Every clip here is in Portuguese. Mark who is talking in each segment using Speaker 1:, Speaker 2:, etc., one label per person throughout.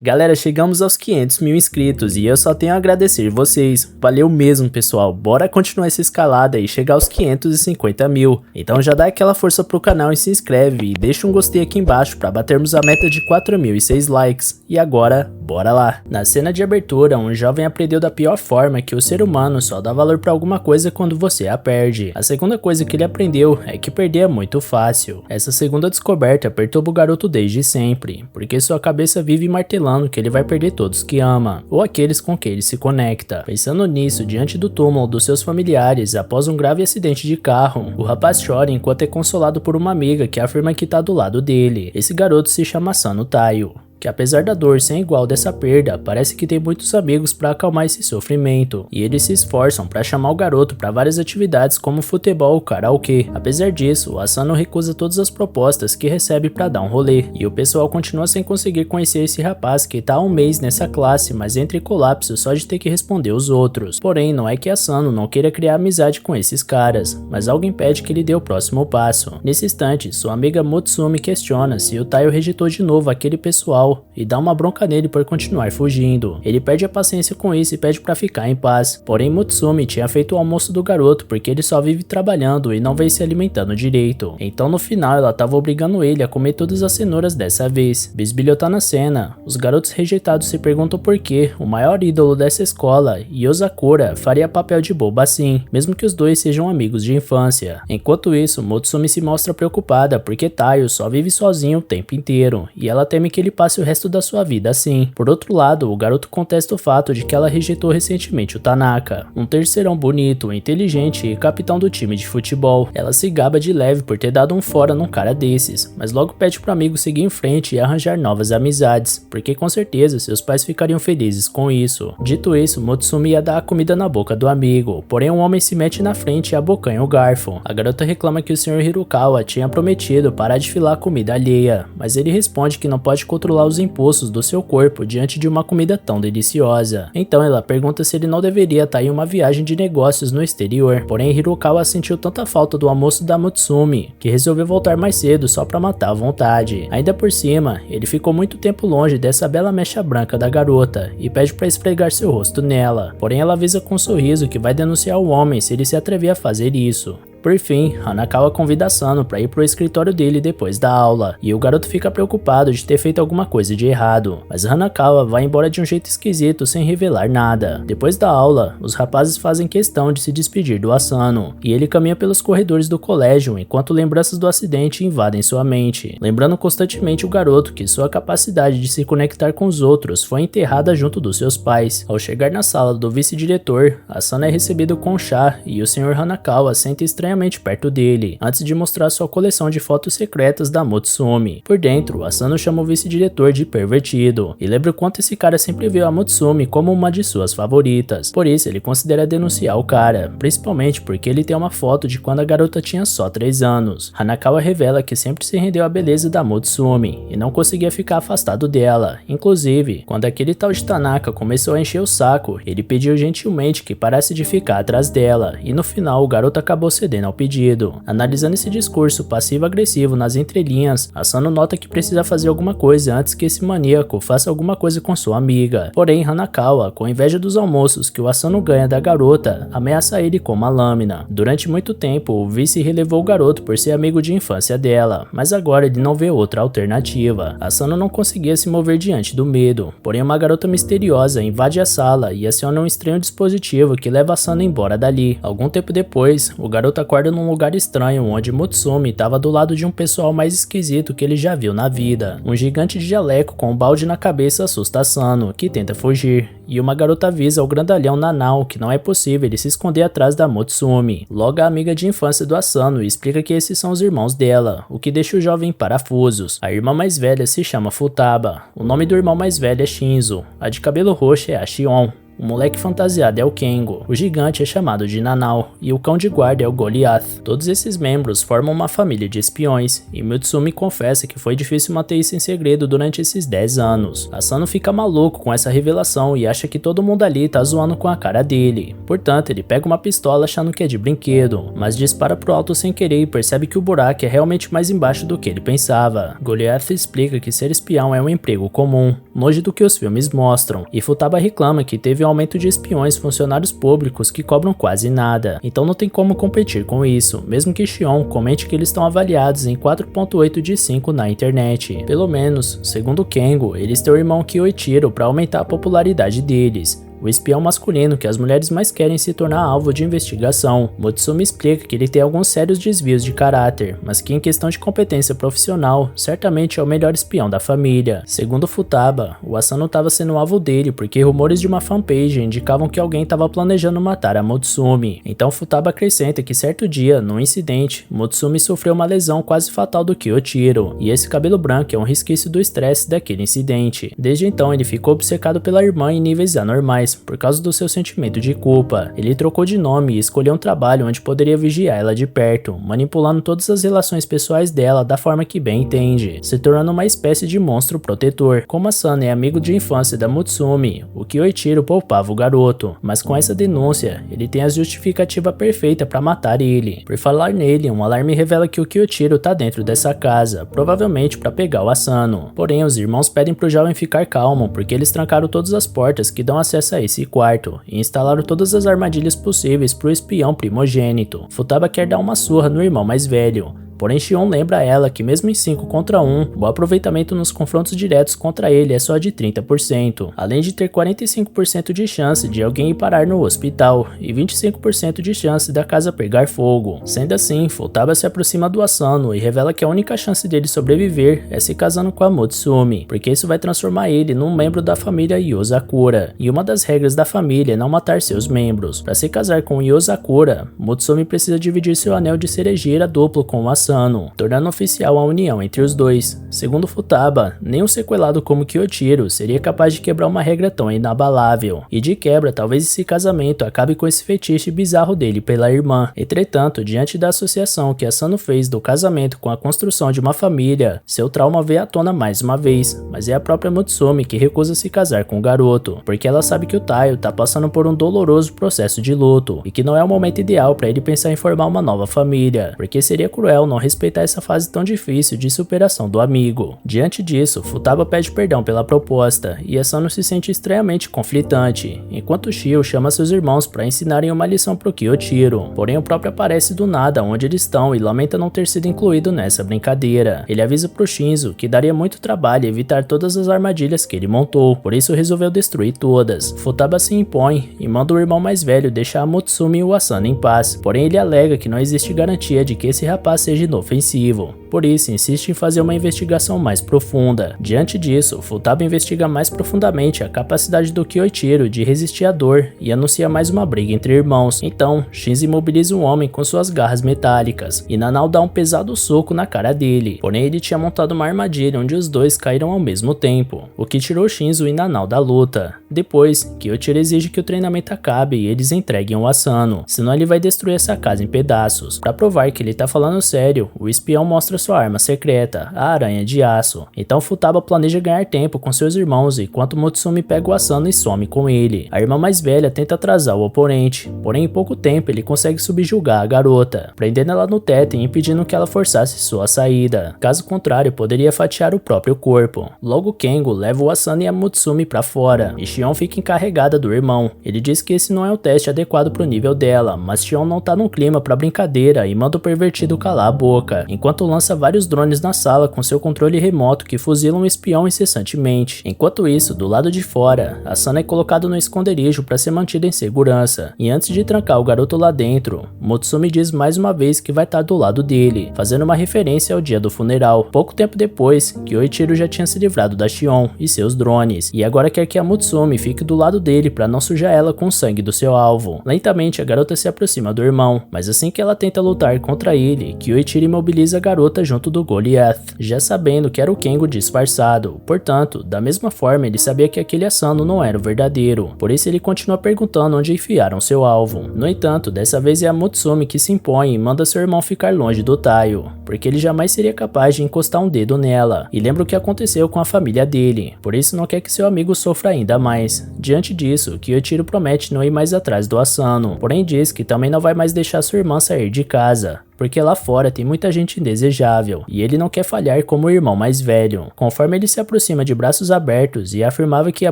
Speaker 1: Galera, chegamos aos 500 mil inscritos e eu só tenho a agradecer vocês. Valeu mesmo, pessoal. Bora continuar essa escalada e chegar aos 550 mil. Então já dá aquela força pro canal e se inscreve e deixa um gostei aqui embaixo para batermos a meta de 4.006 likes. E agora, bora lá. Na cena de abertura, um jovem aprendeu da pior forma que o ser humano só dá valor para alguma coisa quando você a perde. A segunda coisa que ele aprendeu é que perder é muito fácil. Essa segunda descoberta perturba o garoto desde sempre, porque sua cabeça vive martelando que ele vai perder todos que ama, ou aqueles com quem ele se conecta. Pensando nisso, diante do túmulo dos seus familiares após um grave acidente de carro, o rapaz chora enquanto é consolado por uma amiga que afirma que tá do lado dele. Esse garoto se chama Sano Taio, que apesar da dor sem igual dessa perda, parece que tem muitos amigos para acalmar esse sofrimento, e eles se esforçam para chamar o garoto para várias atividades como futebol ou karaokê. Apesar disso, o Asano recusa todas as propostas que recebe para dar um rolê, e o pessoal continua sem conseguir conhecer esse rapaz que tá há um mês nessa classe, mas entra em colapso só de ter que responder os outros. Porém, não é que Asano não queira criar amizade com esses caras, mas algo impede que ele dê o próximo passo. Nesse instante, sua amiga Mutsumi questiona se o Taio rejeitou de novo aquele pessoal e dá uma bronca nele por continuar fugindo. Ele perde a paciência com isso e pede pra ficar em paz. Porém, Mutsumi tinha feito o almoço do garoto porque ele só vive trabalhando e não vem se alimentando direito. Então no final ela tava obrigando ele a comer todas as cenouras dessa vez. Bisbilhota na cena. Os garotos rejeitados se perguntam por que o maior ídolo dessa escola, Yosakura, faria papel de bobo assim, mesmo que os dois sejam amigos de infância. Enquanto isso, Mutsumi se mostra preocupada porque Taio só vive sozinho o tempo inteiro e ela teme que ele passe o resto da sua vida assim. Por outro lado, o garoto contesta o fato de que ela rejeitou recentemente o Tanaka, um terceirão bonito, inteligente e capitão do time de futebol. Ela se gaba de leve por ter dado um fora num cara desses, mas logo pede pro amigo seguir em frente e arranjar novas amizades, porque com certeza seus pais ficariam felizes com isso. Dito isso, Mutsumi ia dar a comida na boca do amigo, porém um homem se mete na frente e abocanha o garfo. A garota reclama que o Sr. Hirokawa tinha prometido parar de filar a comida alheia, mas ele responde que não pode controlar os impulsos do seu corpo diante de uma comida tão deliciosa. Então ela pergunta se ele não deveria estar em uma viagem de negócios no exterior. Porém, Hirokawa sentiu tanta falta do almoço da Mutsumi que resolveu voltar mais cedo só pra matar a vontade. Ainda por cima, ele ficou muito tempo longe dessa bela mecha branca da garota e pede pra esfregar seu rosto nela. Porém, ela avisa com um sorriso que vai denunciar o homem se ele se atrever a fazer isso. Por fim, Hanakawa convida Asano para ir pro escritório dele depois da aula, e o garoto fica preocupado de ter feito alguma coisa de errado, mas Hanakawa vai embora de um jeito esquisito sem revelar nada. Depois da aula, os rapazes fazem questão de se despedir do Asano, e ele caminha pelos corredores do colégio enquanto lembranças do acidente invadem sua mente, lembrando constantemente o garoto que sua capacidade de se conectar com os outros foi enterrada junto dos seus pais. Ao chegar na sala do vice-diretor, Asano é recebido com chá e o Sr. Hanakawa sente estranhamente perto dele, antes de mostrar sua coleção de fotos secretas da Mutsumi. Por dentro, Asano chama o vice-diretor de pervertido, e lembra o quanto esse cara sempre viu a Mutsumi como uma de suas favoritas. Por isso, ele considera denunciar o cara, principalmente porque ele tem uma foto de quando a garota tinha só 3 anos. Hanakawa revela que sempre se rendeu à beleza da Mutsumi, e não conseguia ficar afastado dela. Inclusive, quando aquele tal de Tanaka começou a encher o saco, ele pediu gentilmente que parasse de ficar atrás dela, e no final o garoto acabou cedendo ao pedido. Analisando esse discurso passivo-agressivo nas entrelinhas, Asano nota que precisa fazer alguma coisa antes que esse maníaco faça alguma coisa com sua amiga. Porém, Hanakawa, com inveja dos almoços que o Asano ganha da garota, ameaça ele com uma lâmina. Durante muito tempo, o vice relevou o garoto por ser amigo de infância dela, mas agora ele não vê outra alternativa. Asano não conseguia se mover diante do medo, porém uma garota misteriosa invade a sala e aciona um estranho dispositivo que leva Asano embora dali. Algum tempo depois, o garoto acorda num lugar estranho onde Mutsumi estava do lado de um pessoal mais esquisito que ele já viu na vida. Um gigante de jaleco com um balde na cabeça assusta Asano, que tenta fugir, e uma garota avisa ao grandalhão Nanao que não é possível ele se esconder atrás da Mutsumi. Logo a amiga de infância do Asano explica que esses são os irmãos dela, o que deixa o jovem em parafusos. A irmã mais velha se chama Futaba, o nome do irmão mais velho é Shinzo, a de cabelo roxo é a Shion. O moleque fantasiado é o Kengo, o gigante é chamado de Nanao e o cão de guarda é o Goliath. Todos esses membros formam uma família de espiões e Mutsumi confessa que foi difícil manter isso em segredo durante esses 10 anos. Asano fica maluco com essa revelação e acha que todo mundo ali tá zoando com a cara dele. Portanto, ele pega uma pistola achando que é de brinquedo, mas dispara pro alto sem querer e percebe que o buraco é realmente mais embaixo do que ele pensava. Goliath explica que ser espião é um emprego comum, longe do que os filmes mostram, e Futaba reclama que teve um aumento de espiões funcionários públicos que cobram quase nada, então não tem como competir com isso, mesmo que Shion comente que eles estão avaliados em 4.8 de 5 na internet. Pelo menos, segundo Kengo, eles têm o irmão Kyoichiro para aumentar a popularidade deles, o espião masculino que as mulheres mais querem se tornar alvo de investigação. Motsumi explica que ele tem alguns sérios desvios de caráter, mas que em questão de competência profissional, certamente é o melhor espião da família. Segundo Futaba, o Asano estava sendo alvo dele porque rumores de uma fanpage indicavam que alguém estava planejando matar a Motsumi. Então Futaba acrescenta que certo dia, num incidente, Motsumi sofreu uma lesão quase fatal do Kyoichiro, e esse cabelo branco é um resquício do estresse daquele incidente. Desde então ele ficou obcecado pela irmã em níveis anormais, por causa do seu sentimento de culpa. Ele trocou de nome e escolheu um trabalho onde poderia vigiar ela de perto, manipulando todas as relações pessoais dela da forma que bem entende, se tornando uma espécie de monstro protetor. Como Asano é amigo de infância da Motsumi, o Kyoichiro poupava o garoto, mas com essa denúncia, ele tem a justificativa perfeita para matar ele. Por falar nele, um alarme revela que o Kyoichiro tá dentro dessa casa, provavelmente para pegar o Asano. Porém, os irmãos pedem pro jovem ficar calmo, porque eles trancaram todas as portas que dão acesso a esse quarto e instalaram todas as armadilhas possíveis pro espião primogênito. Futaba quer dar uma surra no irmão mais velho, porém Shion lembra a ela que mesmo em 5 contra 1, o aproveitamento nos confrontos diretos contra ele é só de 30%, além de ter 45% de chance de alguém ir parar no hospital e 25% de chance da casa pegar fogo. Sendo assim, Futaba se aproxima do Asano e revela que a única chance dele sobreviver é se casando com a Motsumi, porque isso vai transformar ele num membro da família Yozakura, e uma das regras da família é não matar seus membros. Para se casar com Yozakura, Motsumi precisa dividir seu anel de cerejeira duplo com o Asano, tornando oficial a união entre os dois. Segundo Futaba, nem um sequelado como Kyoichiro seria capaz de quebrar uma regra tão inabalável, e de quebra talvez esse casamento acabe com esse fetiche bizarro dele pela irmã. Entretanto, diante da associação que Asano fez do casamento com a construção de uma família, seu trauma veio à tona mais uma vez, mas é a própria Motsumi que recusa se casar com o garoto, porque ela sabe que o Taiyo tá passando por um doloroso processo de luto, e que não é o momento ideal para ele pensar em formar uma nova família, porque seria cruel não respeitar essa fase tão difícil de superação do amigo. Diante disso, Futaba pede perdão pela proposta, e Asano se sente estranhamente conflitante, enquanto Shio chama seus irmãos para ensinarem uma lição pro Kyoichiro, porém o próprio aparece do nada onde eles estão e lamenta não ter sido incluído nessa brincadeira. Ele avisa pro Shinzo que daria muito trabalho evitar todas as armadilhas que ele montou, por isso resolveu destruir todas. Futaba se impõe e manda o irmão mais velho deixar a Motsumi e o Asano em paz, porém ele alega que não existe garantia de que esse rapaz seja inofensivo. Por isso, insiste em fazer uma investigação mais profunda. Diante disso, Futaba investiga mais profundamente a capacidade do Kyoichiro de resistir à dor e anuncia mais uma briga entre irmãos. Então, Shinzo imobiliza um homem com suas garras metálicas, e Nanao dá um pesado soco na cara dele. Porém, ele tinha montado uma armadilha onde os dois caíram ao mesmo tempo, o que tirou Shinzo e Nanao da luta. Depois, Kyoichiro exige que o treinamento acabe e eles entreguem o Asano, senão ele vai destruir essa casa em pedaços. Para provar que ele tá falando sério, o espião mostra sua arma secreta, a aranha de aço. Então Futaba planeja ganhar tempo com seus irmãos enquanto Motsumi pega o Asano e some com ele. A irmã mais velha tenta atrasar o oponente, porém em pouco tempo ele consegue subjugar a garota, prendendo ela no teto e impedindo que ela forçasse sua saída. Caso contrário, poderia fatiar o próprio corpo. Logo Kengo leva o Asano e a Motsumi para fora, e Shion fica encarregada do irmão. Ele diz que esse não é o teste adequado pro nível dela, mas Shion não tá no clima pra brincadeira e manda o pervertido calar a boca, enquanto lança vários drones na sala com seu controle remoto que fuzilam o espião incessantemente. Enquanto isso, do lado de fora, Asano é colocado no esconderijo para ser mantido em segurança, e antes de trancar o garoto lá dentro, Motsumi diz mais uma vez que vai estar do lado dele, fazendo uma referência ao dia do funeral. Pouco tempo depois, Kyoichiro já tinha se livrado da Shion e seus drones, e agora quer que a Motsumi fique do lado dele para não sujar ela com o sangue do seu alvo. Lentamente, a garota se aproxima do irmão, mas assim que ela tenta lutar contra ele, Kyoichiro imobiliza a garota junto do Goliath, já sabendo que era o Kengo disfarçado. Portanto, da mesma forma, ele sabia que aquele Asano não era o verdadeiro, por isso ele continua perguntando onde enfiaram seu alvo. No entanto, dessa vez é a Motsumi que se impõe e manda seu irmão ficar longe do Taiyo, porque ele jamais seria capaz de encostar um dedo nela, e lembra o que aconteceu com a família dele, por isso não quer que seu amigo sofra ainda mais. Diante disso, Kyoichiro promete não ir mais atrás do Asano, porém diz que também não vai mais deixar sua irmã sair de casa. porque lá fora tem muita gente indesejável, e ele não quer falhar como o irmão mais velho. Conforme ele se aproxima de braços abertos e afirmava que ia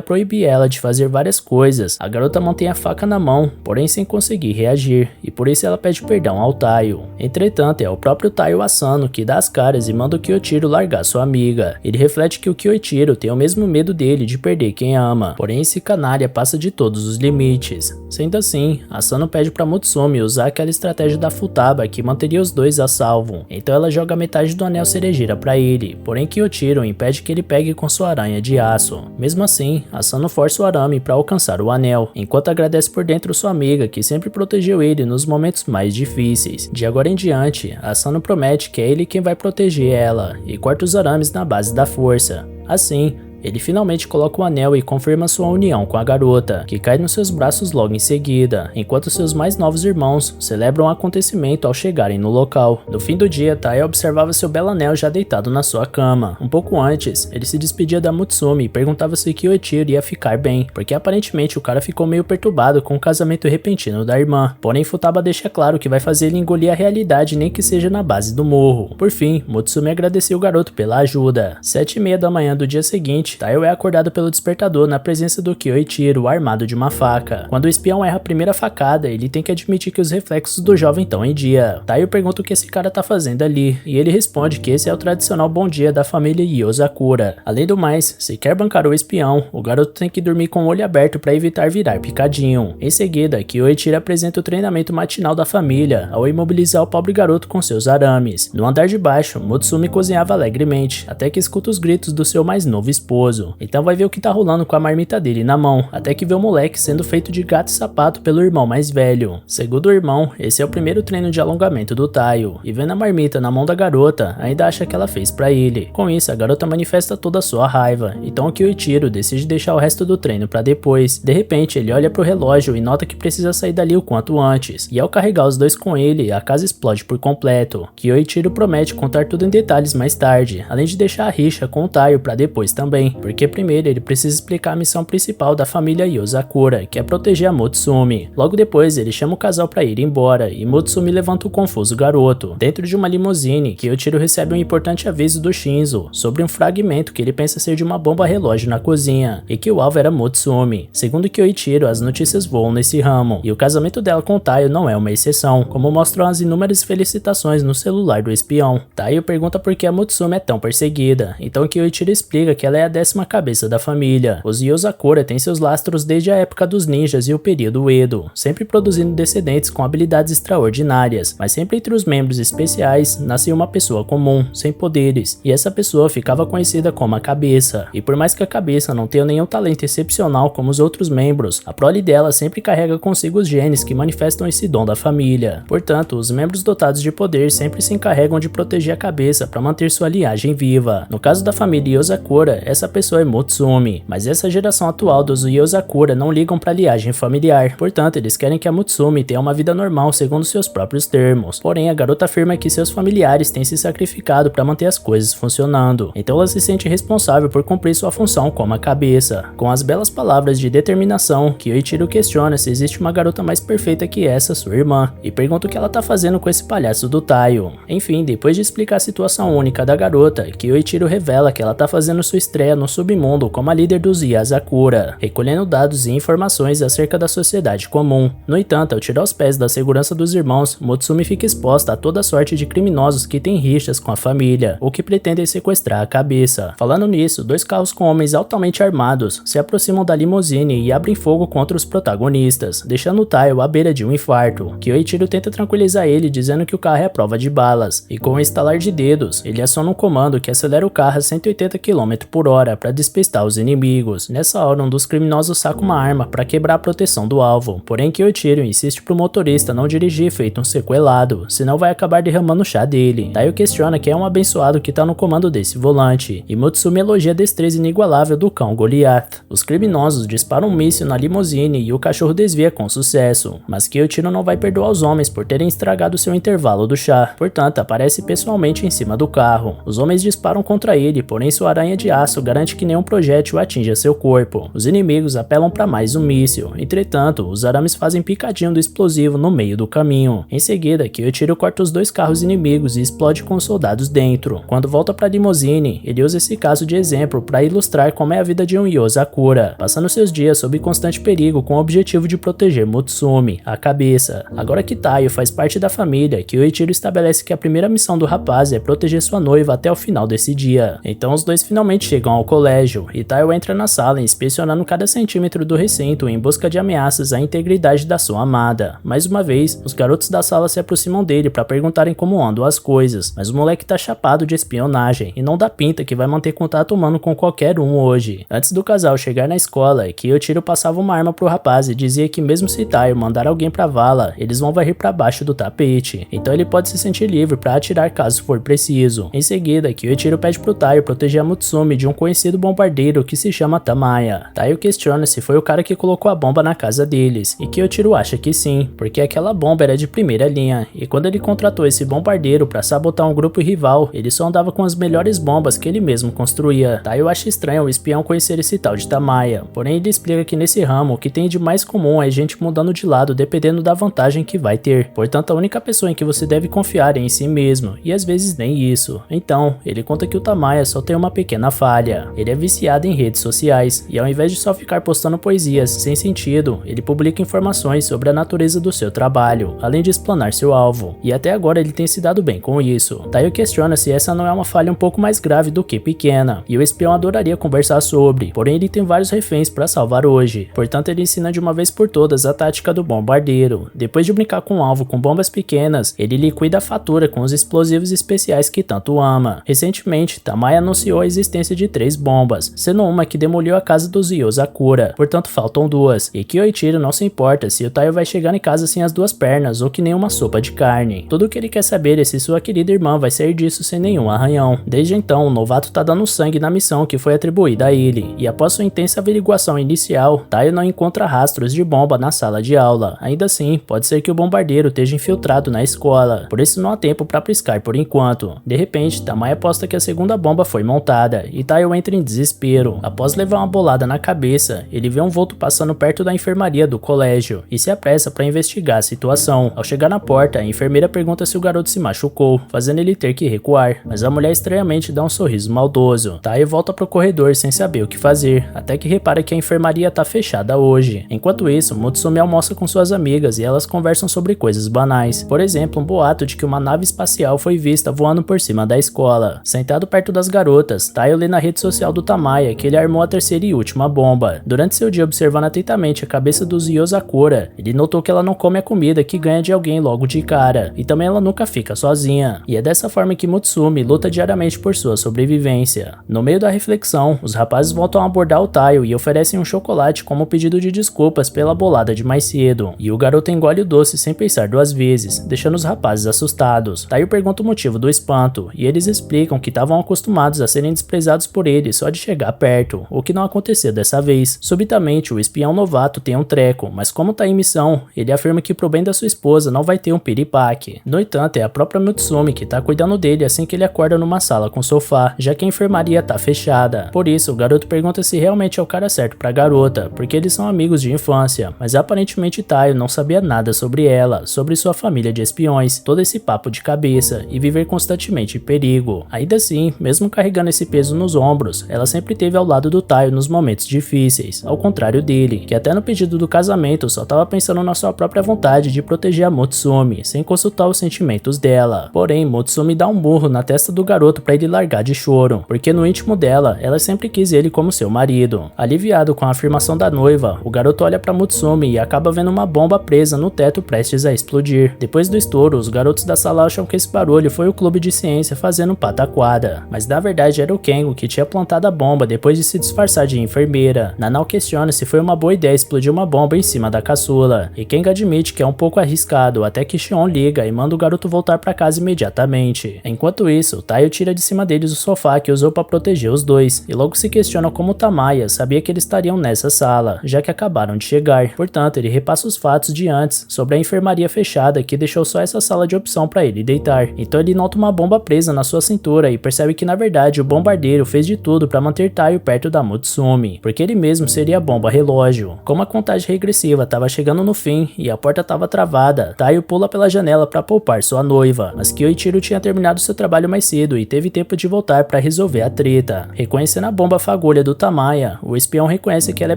Speaker 1: proibir ela de fazer várias coisas, a garota mantém a faca na mão, porém sem conseguir reagir, e por isso ela pede perdão ao Taiyo. Entretanto, é o próprio Taiyo Asano que dá as caras e manda o Kyoichiro largar sua amiga. Ele reflete que o Kyoichiro tem o mesmo medo dele de perder quem ama, porém esse canalha passa de todos os limites. Sendo assim, Asano pede pra Mutsumi usar aquela estratégia da Futaba que manteria os dois a salvo, então ela joga metade do anel cerejeira pra ele, porém Kyoichiro impede que ele pegue com sua aranha de aço. Mesmo assim, Asano força o arame pra alcançar o anel, enquanto agradece por dentro sua amiga que sempre protegeu ele nos momentos mais difíceis. De agora em diante, Asano promete que é ele quem vai proteger ela, e corta os arames na base da força. Assim, ele finalmente coloca o anel e confirma sua união com a garota, que cai nos seus braços logo em seguida, enquanto seus mais novos irmãos celebram o acontecimento ao chegarem no local. No fim do dia, Taiyo observava seu belo anel já deitado na sua cama. Um pouco antes, ele se despedia da Mutsumi e perguntava se Kyoichiro ia ficar bem, porque aparentemente o cara ficou meio perturbado com o casamento repentino da irmã. Porém, Futaba deixa claro que vai fazer ele engolir a realidade, nem que seja na base do morro. Por fim, Mutsumi agradeceu o garoto pela ajuda. 7h30 da manhã do dia seguinte, Taiyo é acordado pelo despertador na presença do Kyoichiro armado de uma faca. Quando o espião erra a primeira facada, ele tem que admitir que os reflexos do jovem estão em dia. Taiyo pergunta o que esse cara tá fazendo ali, e ele responde que esse é o tradicional bom dia da família Yozakura. Além do mais, se quer bancar o espião, o garoto tem que dormir com o olho aberto para evitar virar picadinho. Em seguida, Kyoichiro apresenta o treinamento matinal da família, ao imobilizar o pobre garoto com seus arames. No andar de baixo, Mutsumi cozinhava alegremente, até que escuta os gritos do seu mais novo esposo. Então vai ver o que tá rolando com a marmita dele na mão, até que vê o moleque sendo feito de gato e sapato pelo irmão mais velho. Segundo o irmão, esse é o primeiro treino de alongamento do Taiyo, e vendo a marmita na mão da garota, ainda acha que ela fez pra ele. Com isso, a garota manifesta toda a sua raiva, então o Kyoichiro decide deixar o resto do treino pra depois. De repente, ele olha pro relógio e nota que precisa sair dali o quanto antes, e ao carregar os dois com ele, a casa explode por completo. Kyoichiro promete contar tudo em detalhes mais tarde, além de deixar a rixa com o Taiyo pra depois também, porque primeiro ele precisa explicar a missão principal da família Yozakura, que é proteger a Mutsumi. Logo depois ele chama o casal para ir embora, e Mutsumi levanta o confuso garoto. Dentro de uma limusine, Kyoichiro recebe um importante aviso do Shinzo, sobre um fragmento que ele pensa ser de uma bomba relógio na cozinha, e que o alvo era Mutsumi. Segundo Kyoichiro, as notícias voam nesse ramo, e o casamento dela com Taiyo não é uma exceção, como mostram as inúmeras felicitações no celular do espião. Taiyo pergunta por que a Mutsumi é tão perseguida, então Kyoichiro explica que ela é a 10ª cabeça da família. Os Yozakura têm seus lastros desde a época dos ninjas e o período Edo, sempre produzindo descendentes com habilidades extraordinárias, mas sempre entre os membros especiais nascia uma pessoa comum, sem poderes, e essa pessoa ficava conhecida como a cabeça. E por mais que a cabeça não tenha nenhum talento excepcional como os outros membros, a prole dela sempre carrega consigo os genes que manifestam esse dom da família. Portanto, os membros dotados de poder sempre se encarregam de proteger a cabeça para manter sua linhagem viva. No caso da família Yozakura, essa pessoa é Mutsumi, mas essa geração atual dos Yozakura não ligam para a linhagem familiar, portanto eles querem que a Mutsumi tenha uma vida normal segundo seus próprios termos. Porém, a garota afirma que seus familiares têm se sacrificado para manter as coisas funcionando, então ela se sente responsável por cumprir sua função como a cabeça. Com as belas palavras de determinação, Kyoichiro questiona se existe uma garota mais perfeita que essa, sua irmã, e pergunta o que ela tá fazendo com esse palhaço do Taiyo. Enfim, depois de explicar a situação única da garota, Kyoichiro revela que ela tá fazendo sua estreia no submundo como a líder dos Yozakura, recolhendo dados e informações acerca da sociedade comum. No entanto, ao tirar os pés da segurança dos irmãos, Mutsumi fica exposta a toda sorte de criminosos que têm rixas com a família, ou que pretendem sequestrar a cabeça. Falando nisso, dois carros com homens altamente armados se aproximam da limusine e abrem fogo contra os protagonistas, deixando Taiyo à beira de um infarto. Kyoichiro tenta tranquilizar ele dizendo que o carro é a prova de balas, e com um estalar de dedos, ele aciona um comando que acelera o carro a 180 km/h para despistar os inimigos. Nessa hora, um dos criminosos saca uma arma para quebrar a proteção do alvo, porém Kyoichiro insiste pro motorista não dirigir feito um sequelado, senão vai acabar derramando o chá dele. Taiyo questiona que é um abençoado que tá no comando desse volante, e Mutsumi elogia a destreza inigualável do cão Goliath. Os criminosos disparam um míssil na limusine e o cachorro desvia com sucesso, mas Kyoichiro não vai perdoar os homens por terem estragado seu intervalo do chá, portanto aparece pessoalmente em cima do carro. Os homens disparam contra ele, porém sua aranha de aço garante que nenhum projétil atinja seu corpo. Os inimigos apelam para mais um míssil, entretanto, os arames fazem picadinho do explosivo no meio do caminho. Em seguida, Kyoichiro corta os 2 carros inimigos e explode com os soldados dentro. Quando volta para a limusine, ele usa esse caso de exemplo para ilustrar como é a vida de um Yozakura, passando seus dias sob constante perigo com o objetivo de proteger Mutsumi, a cabeça. Agora que Taiyo faz parte da família, Kyoichiro estabelece que a primeira missão do rapaz é proteger sua noiva até o final desse dia. Então os dois finalmente chegam ao colégio, e Taiyo entra na sala inspecionando cada centímetro do recinto em busca de ameaças à integridade da sua amada. Mais uma vez, os garotos da sala se aproximam dele para perguntarem como andam as coisas, mas o moleque tá chapado de espionagem e não dá pinta que vai manter contato humano com qualquer um hoje. Antes do casal chegar na escola, Kyoichiro passava uma arma pro rapaz e dizia que mesmo se Taiyo mandar alguém pra vala, eles vão varrer pra baixo do tapete, então ele pode se sentir livre para atirar caso for preciso. Em seguida, Kyoichiro pede pro Taiyo proteger a Mutsumi de um conhecido bombardeiro que se chama Tamaya. Taiyo questiona se foi o cara que colocou a bomba na casa deles, e Kyoichiro acha que sim, porque aquela bomba era de primeira linha, e quando ele contratou esse bombardeiro para sabotar um grupo rival, ele só andava com as melhores bombas que ele mesmo construía. Taiyo acha estranho o espião conhecer esse tal de Tamaya, porém ele explica que nesse ramo o que tem de mais comum é gente mudando de lado dependendo da vantagem que vai ter, portanto a única pessoa em que você deve confiar é em si mesmo, e às vezes nem isso. Então, ele conta que o Tamaya só tem uma pequena falha: ele é viciado em redes sociais, e ao invés de só ficar postando poesias sem sentido, ele publica informações sobre a natureza do seu trabalho, além de explanar seu alvo, e até agora ele tem se dado bem com isso. Taiyo questiona se essa não é uma falha um pouco mais grave do que pequena, e o espião adoraria conversar sobre, porém ele tem vários reféns para salvar hoje, portanto ele ensina de uma vez por todas a tática do bombardeiro. Depois de brincar com o alvo com bombas pequenas, ele liquida a fatura com os explosivos especiais que tanto ama. Recentemente, Tamaya anunciou a existência de 3 bombas, sendo uma que demoliu a casa dos Yozakura, portanto faltam 2, e Kyoichiro não se importa se o Taiyo vai chegar em casa sem as 2 pernas ou que nem uma sopa de carne. Tudo o que ele quer saber é se sua querida irmã vai sair disso sem nenhum arranhão. Desde então, o novato tá dando sangue na missão que foi atribuída a ele, e após sua intensa averiguação inicial, Taiyo não encontra rastros de bomba na sala de aula. Ainda assim, pode ser que o bombardeiro esteja infiltrado na escola, por isso não há tempo para piscar por enquanto. De repente, Tamaya aposta que a segunda bomba foi montada, e Taiyo entra em desespero. Após levar uma bolada na cabeça, ele vê um vulto passando perto da enfermaria do colégio, e se apressa para investigar a situação. Ao chegar na porta, a enfermeira pergunta se o garoto se machucou, fazendo ele ter que recuar, mas a mulher estranhamente dá um sorriso maldoso. Taiyo volta pro corredor sem saber o que fazer, até que repara que a enfermaria tá fechada hoje. Enquanto isso, Mutsumi almoça com suas amigas e elas conversam sobre coisas banais. Por exemplo, um boato de que uma nave espacial foi vista voando por cima da escola. Sentado perto das garotas, Taiyo lê na rede social do Tamaya que ele armou a terceira e última bomba. Durante seu dia observando atentamente a cabeça dos Yozakura, ele notou que ela não come a comida que ganha de alguém logo de cara, e também ela nunca fica sozinha. E é dessa forma que Mutsumi luta diariamente por sua sobrevivência. No meio da reflexão, os rapazes voltam a abordar o Taiyo e oferecem um chocolate como pedido de desculpas pela bolada de mais cedo, e o garoto engole o doce sem pensar 2 vezes, deixando os rapazes assustados. Taiyo pergunta o motivo do espanto, e eles explicam que estavam acostumados a serem desprezados por ele só de chegar perto, o que não aconteceu dessa vez. Subitamente, o espião novato tem um treco, mas como tá em missão, ele afirma que pro bem da sua esposa não vai ter um piripaque. No entanto, é a própria Mutsumi que tá cuidando dele assim que ele acorda numa sala com sofá, já que a enfermaria tá fechada. Por isso, o garoto pergunta se realmente é o cara certo pra garota, porque eles são amigos de infância, mas aparentemente Taiyo não sabia nada sobre ela, sobre sua família de espiões, todo esse papo de cabeça e viver constantemente em perigo. Ainda assim, mesmo carregando esse peso nos ombros, ela sempre esteve ao lado do Taiyo nos momentos difíceis, ao contrário dele, que até no pedido do casamento só tava pensando na sua própria vontade de proteger a Mutsumi, sem consultar os sentimentos dela. Porém, Mutsumi dá um murro na testa do garoto pra ele largar de choro, porque no íntimo dela, ela sempre quis ele como seu marido. Aliviado com a afirmação da noiva, o garoto olha pra Mutsumi e acaba vendo uma bomba presa no teto prestes a explodir. Depois do estouro, os garotos da sala acham que esse barulho foi o clube de ciência fazendo pataquada, mas na verdade era o Kengo que tinha plantado a bomba depois de se disfarçar de enfermeira. Nanao questiona se foi uma boa ideia explodir uma bomba em cima da caçula, e Kenga admite que é um pouco arriscado, até que Shion liga e manda o garoto voltar pra casa imediatamente. Enquanto isso, Taiyo tira de cima deles o sofá que usou pra proteger os dois, e logo se questiona como Tamaya sabia que eles estariam nessa sala, já que acabaram de chegar. Portanto, ele repassa os fatos de antes sobre a enfermaria fechada que deixou só essa sala de opção pra ele deitar. Então ele nota uma bomba presa na sua cintura e percebe que na verdade o bombardeiro fez de tudo para manter Taio perto da Mutsumi, porque ele mesmo seria a bomba relógio. Como a contagem regressiva estava chegando no fim e a porta estava travada, Taio pula pela janela para poupar sua noiva, mas Kyoichiro tinha terminado seu trabalho mais cedo e teve tempo de voltar para resolver a treta. Reconhecendo a bomba fagulha do Tamaya, o espião reconhece que ela é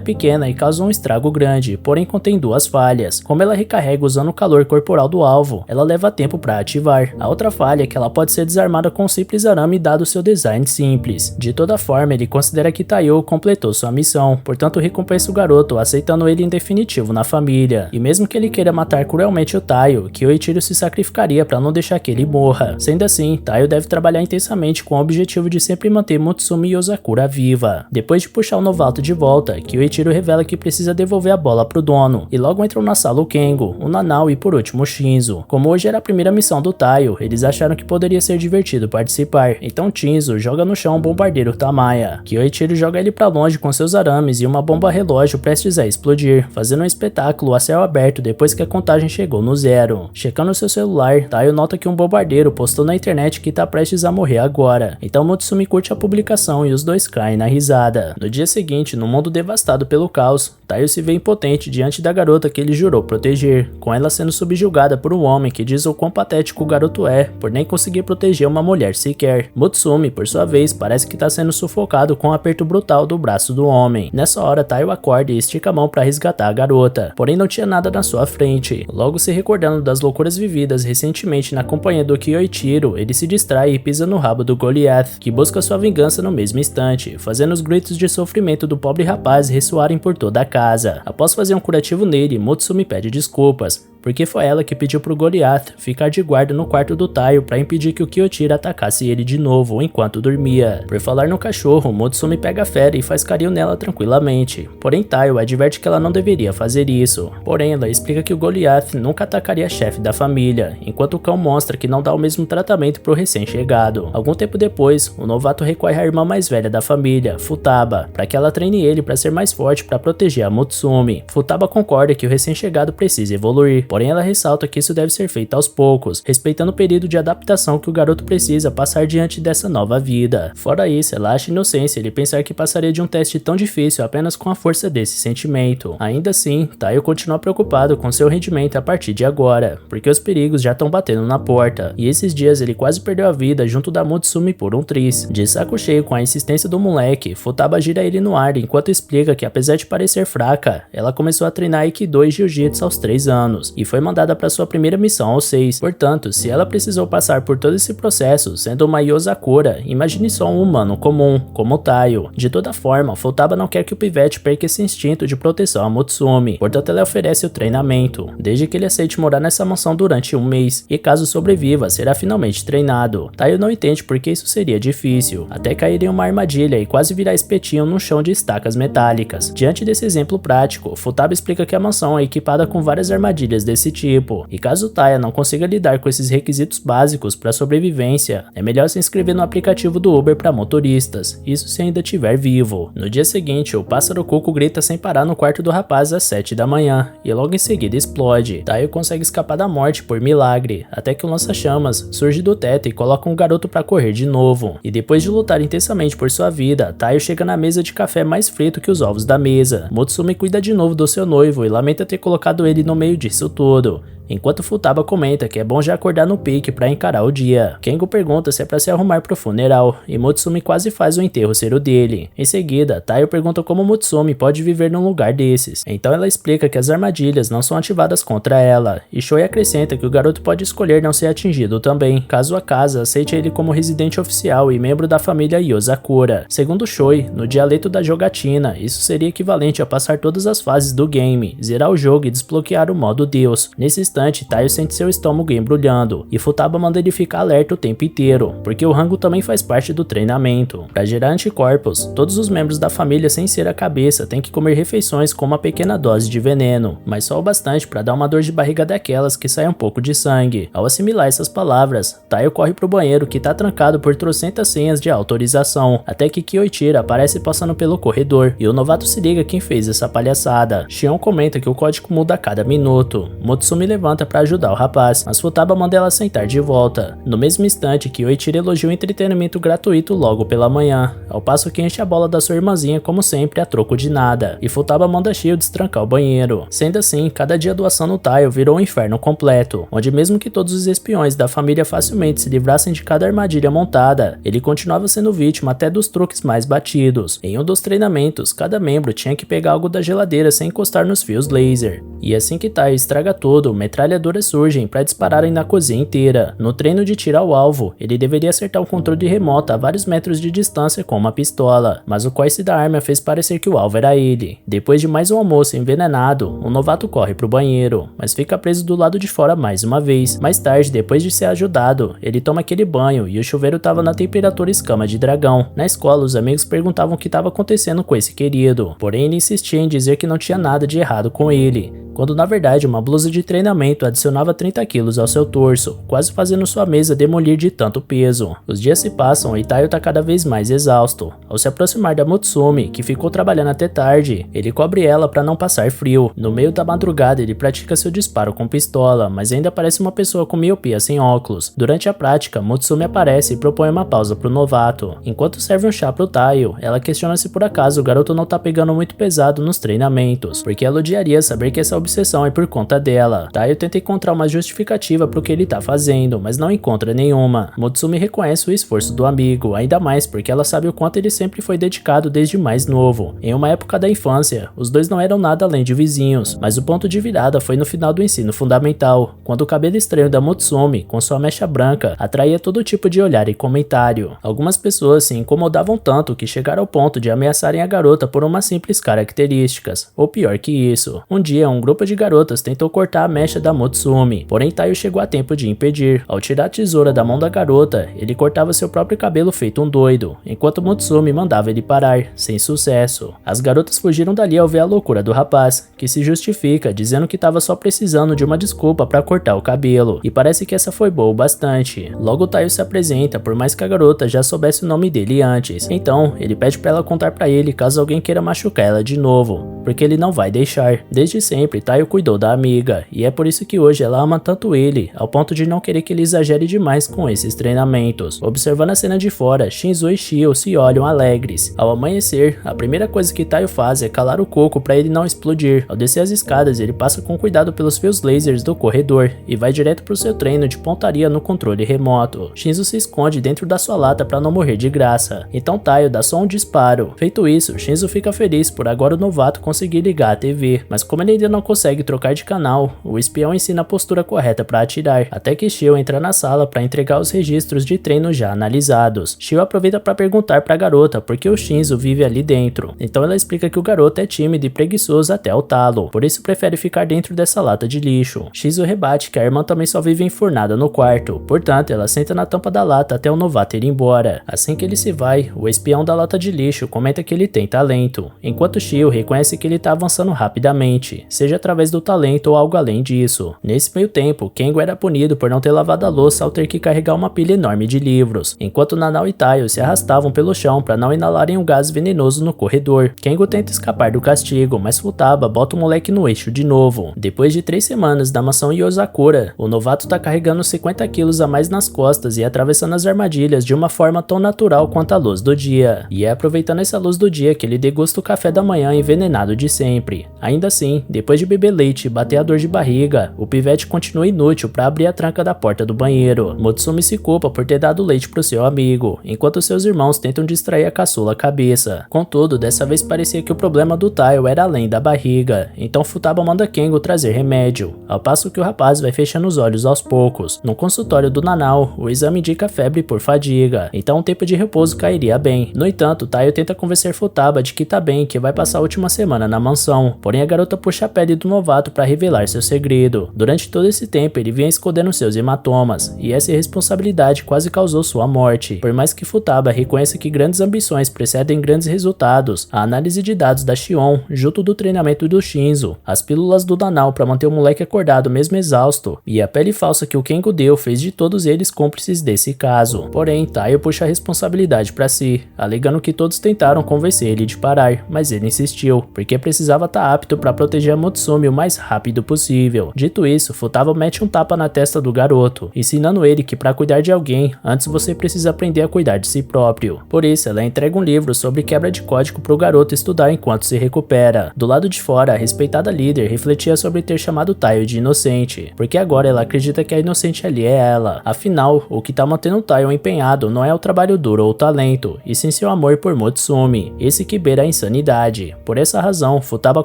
Speaker 1: pequena e causa um estrago grande, porém contém duas falhas. Como ela recarrega usando o calor corporal do alvo, ela leva tempo para ativar. A outra falha é que ela pode ser desarmada com um simples arame dado seu design simples. De toda forma, ele considera que Taiyo completou sua missão, portanto recompensa o garoto, aceitando ele em definitivo na família. E mesmo que ele queira matar cruelmente o Taio, Kyoichiro se sacrificaria para não deixar que ele morra. Sendo assim, Taio deve trabalhar intensamente com o objetivo de sempre manter Mutsumi e Ozakura viva. Depois de puxar o novato de volta, Kyoichiro revela que precisa devolver a bola pro dono, e logo entram na sala o Kengo, o Nanao e por último o Shinzo. Como hoje era a primeira missão do Taio, eles acharam que poderia ser divertido participar, então Shinzo joga no chão um bombardeiro Tamaya. Kyoichiro joga ele pra longe com seus arames e uma bomba relógio prestes a explodir, fazendo um espetáculo a céu aberto depois que a contagem chegou no zero. Checando seu celular, Taio nota que um bombardeiro postou na internet que tá prestes a morrer agora, então Mutsumi curte a publicação e os dois caem na risada. No dia seguinte, no mundo devastado pelo caos, Taio se vê impotente diante da garota que ele jurou proteger, com ela sendo subjugada por um homem que diz o quão patético o garoto é, por nem conseguir proteger uma mulher sequer. Mutsumi, por sua vez, parece que tá sendo sufocado com um aperto brutal do braço do homem. Nessa hora, Taio acorda e estica a mão para resgatar a garota, porém não tinha nada na sua frente. Logo se recordando das loucuras vividas recentemente na companhia do Kyoichiro, ele se distrai e pisa no rabo do Goliath, que busca sua vingança no mesmo instante, fazendo os gritos de sofrimento do pobre rapaz ressoarem por toda a casa. Após fazer um curativo nele, Mutsumi pede desculpas, porque foi ela que pediu pro Goliath ficar de guarda no quarto do Taio para impedir que o Kyoichiro atacasse ele de novo enquanto dormia. Por falar no cachorro, Mutsumi pega a fera e faz carinho nela tranquilamente, porém Taio adverte que ela não deveria fazer isso. Porém ela explica que o Goliath nunca atacaria a chefe da família, enquanto o cão mostra que não dá o mesmo tratamento pro recém-chegado. Algum tempo depois, o novato recorre à irmã mais velha da família, Futaba, para que ela treine ele para ser mais forte para proteger a Mutsumi. Futaba concorda que o recém-chegado precisa evoluir, porém ela ressalta que isso deve ser feito aos poucos, respeitando o período de adaptação que o garoto precisa passar diante dessa nova vida. Fora isso, ela acha inocência ele pensar que passaria de um teste tão difícil apenas com a força desse sentimento. Ainda assim, Taio continua preocupado com seu rendimento a partir de agora, porque os perigos já estão batendo na porta, e esses dias ele quase perdeu a vida junto da Mutsumi por um tris. De saco cheio com a insistência do moleque, Futaba gira ele no ar enquanto explica que apesar de parecer fraca, ela começou a treinar Aikido e Jiu-Jitsu aos 3 anos, e foi mandada para sua primeira missão aos 6. Portanto, se ela precisou passar por todo esse processo sendo uma Yozakura, imagine só um humano comum, como Taio. De toda forma, Futaba não quer que o pivete perca esse instinto de proteção a Mutsumi, portanto ela oferece o treinamento, desde que ele aceite morar nessa mansão durante um mês, e caso sobreviva, será finalmente treinado. Taio não entende porque isso seria difícil, até cair em uma armadilha e quase virar espetinho num chão de estacas metálicas. Diante desse exemplo prático, Futaba explica que a mansão é equipada com várias armadilhas desse tipo, e caso Taia não consiga lidar com esses requisitos básicos para sobrevivência, é melhor se inscrever no aplicativo do Uber para motoristas, isso se ainda estiver vivo. No dia seguinte, o pássaro Cuco grita sem parar no quarto do rapaz às 7 da manhã, e logo em seguida explode. Taio consegue escapar da morte por milagre, até que um lança-chamas surge do teto e coloca um garoto para correr de novo. E depois de lutar intensamente por sua vida, Taio chega na mesa de café mais frito que os ovos da mesa. Mutsumi cuida de novo do seu noivo e lamenta ter colocado ele no meio disso tudo, enquanto Futaba comenta que é bom já acordar no pique para encarar o dia. Kengo pergunta se é para se arrumar pro funeral, e Mutsumi quase faz o enterro ser o dele. Em seguida, Taio pergunta como Mutsumi pode viver num lugar desses, então ela explica que as armadilhas não são ativadas contra ela, e Shoi acrescenta que o garoto pode escolher não ser atingido também, caso a casa aceite ele como residente oficial e membro da família Yozakura. Segundo Shoi, no dialeto da jogatina, isso seria equivalente a passar todas as fases do game, zerar o jogo e desbloquear o modo Deus. Nesse instante, Taio sente seu estômago embrulhando, e Futaba manda ele ficar alerta o tempo inteiro, porque o rango também faz parte do treinamento. Para gerar anticorpos, todos os membros da família sem ser a cabeça têm que comer refeições com uma pequena dose de veneno, mas só o bastante para dar uma dor de barriga daquelas que sai um pouco de sangue. Ao assimilar essas palavras, Taio corre pro banheiro que tá trancado por trocentas senhas de autorização, até que Kyoichiro aparece passando pelo corredor, e o novato se liga quem fez essa palhaçada. Shion comenta que o código muda a cada minuto. Mutsumi levanta levanta para ajudar o rapaz, mas Futaba manda ela sentar de volta. No mesmo instante que Oichiro elogia o entretenimento gratuito logo pela manhã, ao passo que enche a bola da sua irmãzinha como sempre a troco de nada, e Futaba manda Shio destrancar o banheiro. Sendo assim, cada dia doação no Taio virou um inferno completo, onde mesmo que todos os espiões da família facilmente se livrassem de cada armadilha montada, ele continuava sendo vítima até dos truques mais batidos. Em um dos treinamentos, cada membro tinha que pegar algo da geladeira sem encostar nos fios laser. E assim que Taio estraga tudo, metralhadoras surgem para dispararem na cozinha inteira. No treino de tirar o alvo, ele deveria acertar o controle remoto a vários metros de distância com uma pistola, mas o coice da arma fez parecer que o alvo era ele. Depois de mais um almoço envenenado, o novato corre pro banheiro, mas fica preso do lado de fora mais uma vez. Mais tarde, depois de ser ajudado, ele toma aquele banho e o chuveiro tava na temperatura escama de dragão. Na escola, os amigos perguntavam o que estava acontecendo com esse querido, porém ele insistia em dizer que não tinha nada de errado com ele, quando na verdade uma blusa de treinamento adicionava 30 quilos ao seu torso, quase fazendo sua mesa demolir de tanto peso. Os dias se passam e Taio tá cada vez mais exausto. Ao se aproximar da Mutsumi, que ficou trabalhando até tarde, ele cobre ela para não passar frio. No meio da madrugada ele pratica seu disparo com pistola, mas ainda parece uma pessoa com miopia sem óculos. Durante a prática, Mutsumi aparece e propõe uma pausa pro novato. Enquanto serve um chá pro Taio, ela questiona se por acaso o garoto não tá pegando muito pesado nos treinamentos, porque ela odiaria saber que essa obsessão é por conta dela. Taio tenta encontrar uma justificativa pro que ele tá fazendo, mas não encontra nenhuma. Mutsumi reconhece o esforço do amigo, ainda mais porque ela sabe o quanto ele sempre foi dedicado desde mais novo. Em uma época da infância, os dois não eram nada além de vizinhos, mas o ponto de virada foi no final do ensino fundamental, quando o cabelo estranho da Mutsumi, com sua mecha branca, atraía todo tipo de olhar e comentário. Algumas pessoas se incomodavam tanto que chegaram ao ponto de ameaçarem a garota por umas simples características. Ou pior que isso, um dia um grupo de garotas tentou cortar a mecha da Mutsumi, porém Taio chegou a tempo de impedir. Ao tirar a tesoura da mão da garota, ele cortava seu próprio cabelo feito um doido, enquanto Mutsumi mandava ele parar, sem sucesso. As garotas fugiram dali ao ver a loucura do rapaz, que se justifica dizendo que estava só precisando de uma desculpa para cortar o cabelo, e parece que essa foi boa o bastante. Logo Taio se apresenta, por mais que a garota já soubesse o nome dele antes. Então, ele pede para ela contar para ele caso alguém queira machucar ela de novo, porque ele não vai deixar. Desde sempre, Taio cuidou da amiga, e é por isso que hoje ela ama tanto ele, ao ponto de não querer que ele exagere demais com esses treinamentos. Observando a cena de fora, Shinzo e Shio se olham alegres. Ao amanhecer, a primeira coisa que Taio faz é calar o coco para ele não explodir. Ao descer as escadas, ele passa com cuidado pelos fios lasers do corredor e vai direto pro seu treino de pontaria no controle remoto. Shinzo se esconde dentro da sua lata para não morrer de graça, então Taio dá só um disparo. Feito isso, Shinzo fica feliz por agora o novato conseguir ligar a TV, mas como ele ainda não consegue trocar de canal, o espião ensina a postura correta para atirar, até que Shio entra na sala para entregar os registros de treino já analisados. Shio aproveita para perguntar para a garota por que o Shinzo vive ali dentro, então ela explica que o garoto é tímido e preguiçoso até o talo, por isso prefere ficar dentro dessa lata de lixo. Shinzo rebate que a irmã também só vive enfurnada no quarto, portanto ela senta na tampa da lata até o novato ir embora. Assim que ele se vai, o espião da lata de lixo comenta que ele tem talento, enquanto Shio reconhece que ele está avançando rapidamente, seja através do talento ou algo além disso. Nesse meio tempo, Kengo era punido por não ter lavado a louça ao ter que carregar uma pilha enorme de livros, enquanto Nanao e Taio se arrastavam pelo chão para não inalarem um gás venenoso no corredor. Kengo tenta escapar do castigo, mas Futaba bota o moleque no eixo de novo. Depois de 3 semanas da mansão Yozakura, o novato tá carregando 50 quilos a mais nas costas e atravessando as armadilhas de uma forma tão natural quanto a luz do dia. E é aproveitando essa luz do dia que ele degusta o café da manhã envenenado de sempre. Ainda assim, depois de beber leite e bater a dor de barriga, o pivete continua inútil para abrir a tranca da porta do banheiro. Mutsumi se culpa por ter dado leite pro seu amigo, enquanto seus irmãos tentam distrair a caçula cabeça. Contudo, dessa vez parecia que o problema do Taio era além da barriga, então Futaba manda Kengo trazer remédio, ao passo que o rapaz vai fechando os olhos aos poucos. No consultório do Nanao, o exame indica febre por fadiga, então um tempo de repouso cairia bem. No entanto, Taio tenta convencer Futaba de que tá bem, que vai passar a última semana na mansão, porém a garota puxa a pele do novato para revelar seu segredo. Durante todo esse tempo, ele vinha escondendo seus hematomas, e essa irresponsabilidade quase causou sua morte. Por mais que Futaba reconheça que grandes ambições precedem grandes resultados, a análise de dados da Shion, junto do treinamento do Shinzo, as pílulas do Nanao para manter o moleque acordado mesmo exausto, e a pele falsa que o Kengo deu fez de todos eles cúmplices desse caso. Porém, Taio puxa a responsabilidade para si, alegando que todos tentaram convencer ele de parar, mas ele insistiu, porque precisava estar apto para proteger a Mutsumi Motsumi o mais rápido possível. Dito isso, Futaba mete um tapa na testa do garoto, ensinando ele que para cuidar de alguém, antes você precisa aprender a cuidar de si próprio. Por isso, ela entrega um livro sobre quebra de código para o garoto estudar enquanto se recupera. Do lado de fora, a respeitada líder refletia sobre ter chamado Taio de inocente, porque agora ela acredita que a inocente ali é ela. Afinal, o que tá mantendo Taio empenhado não é o trabalho duro ou o talento, e sim seu amor por Motsumi, esse que beira a insanidade. Por essa razão, Futaba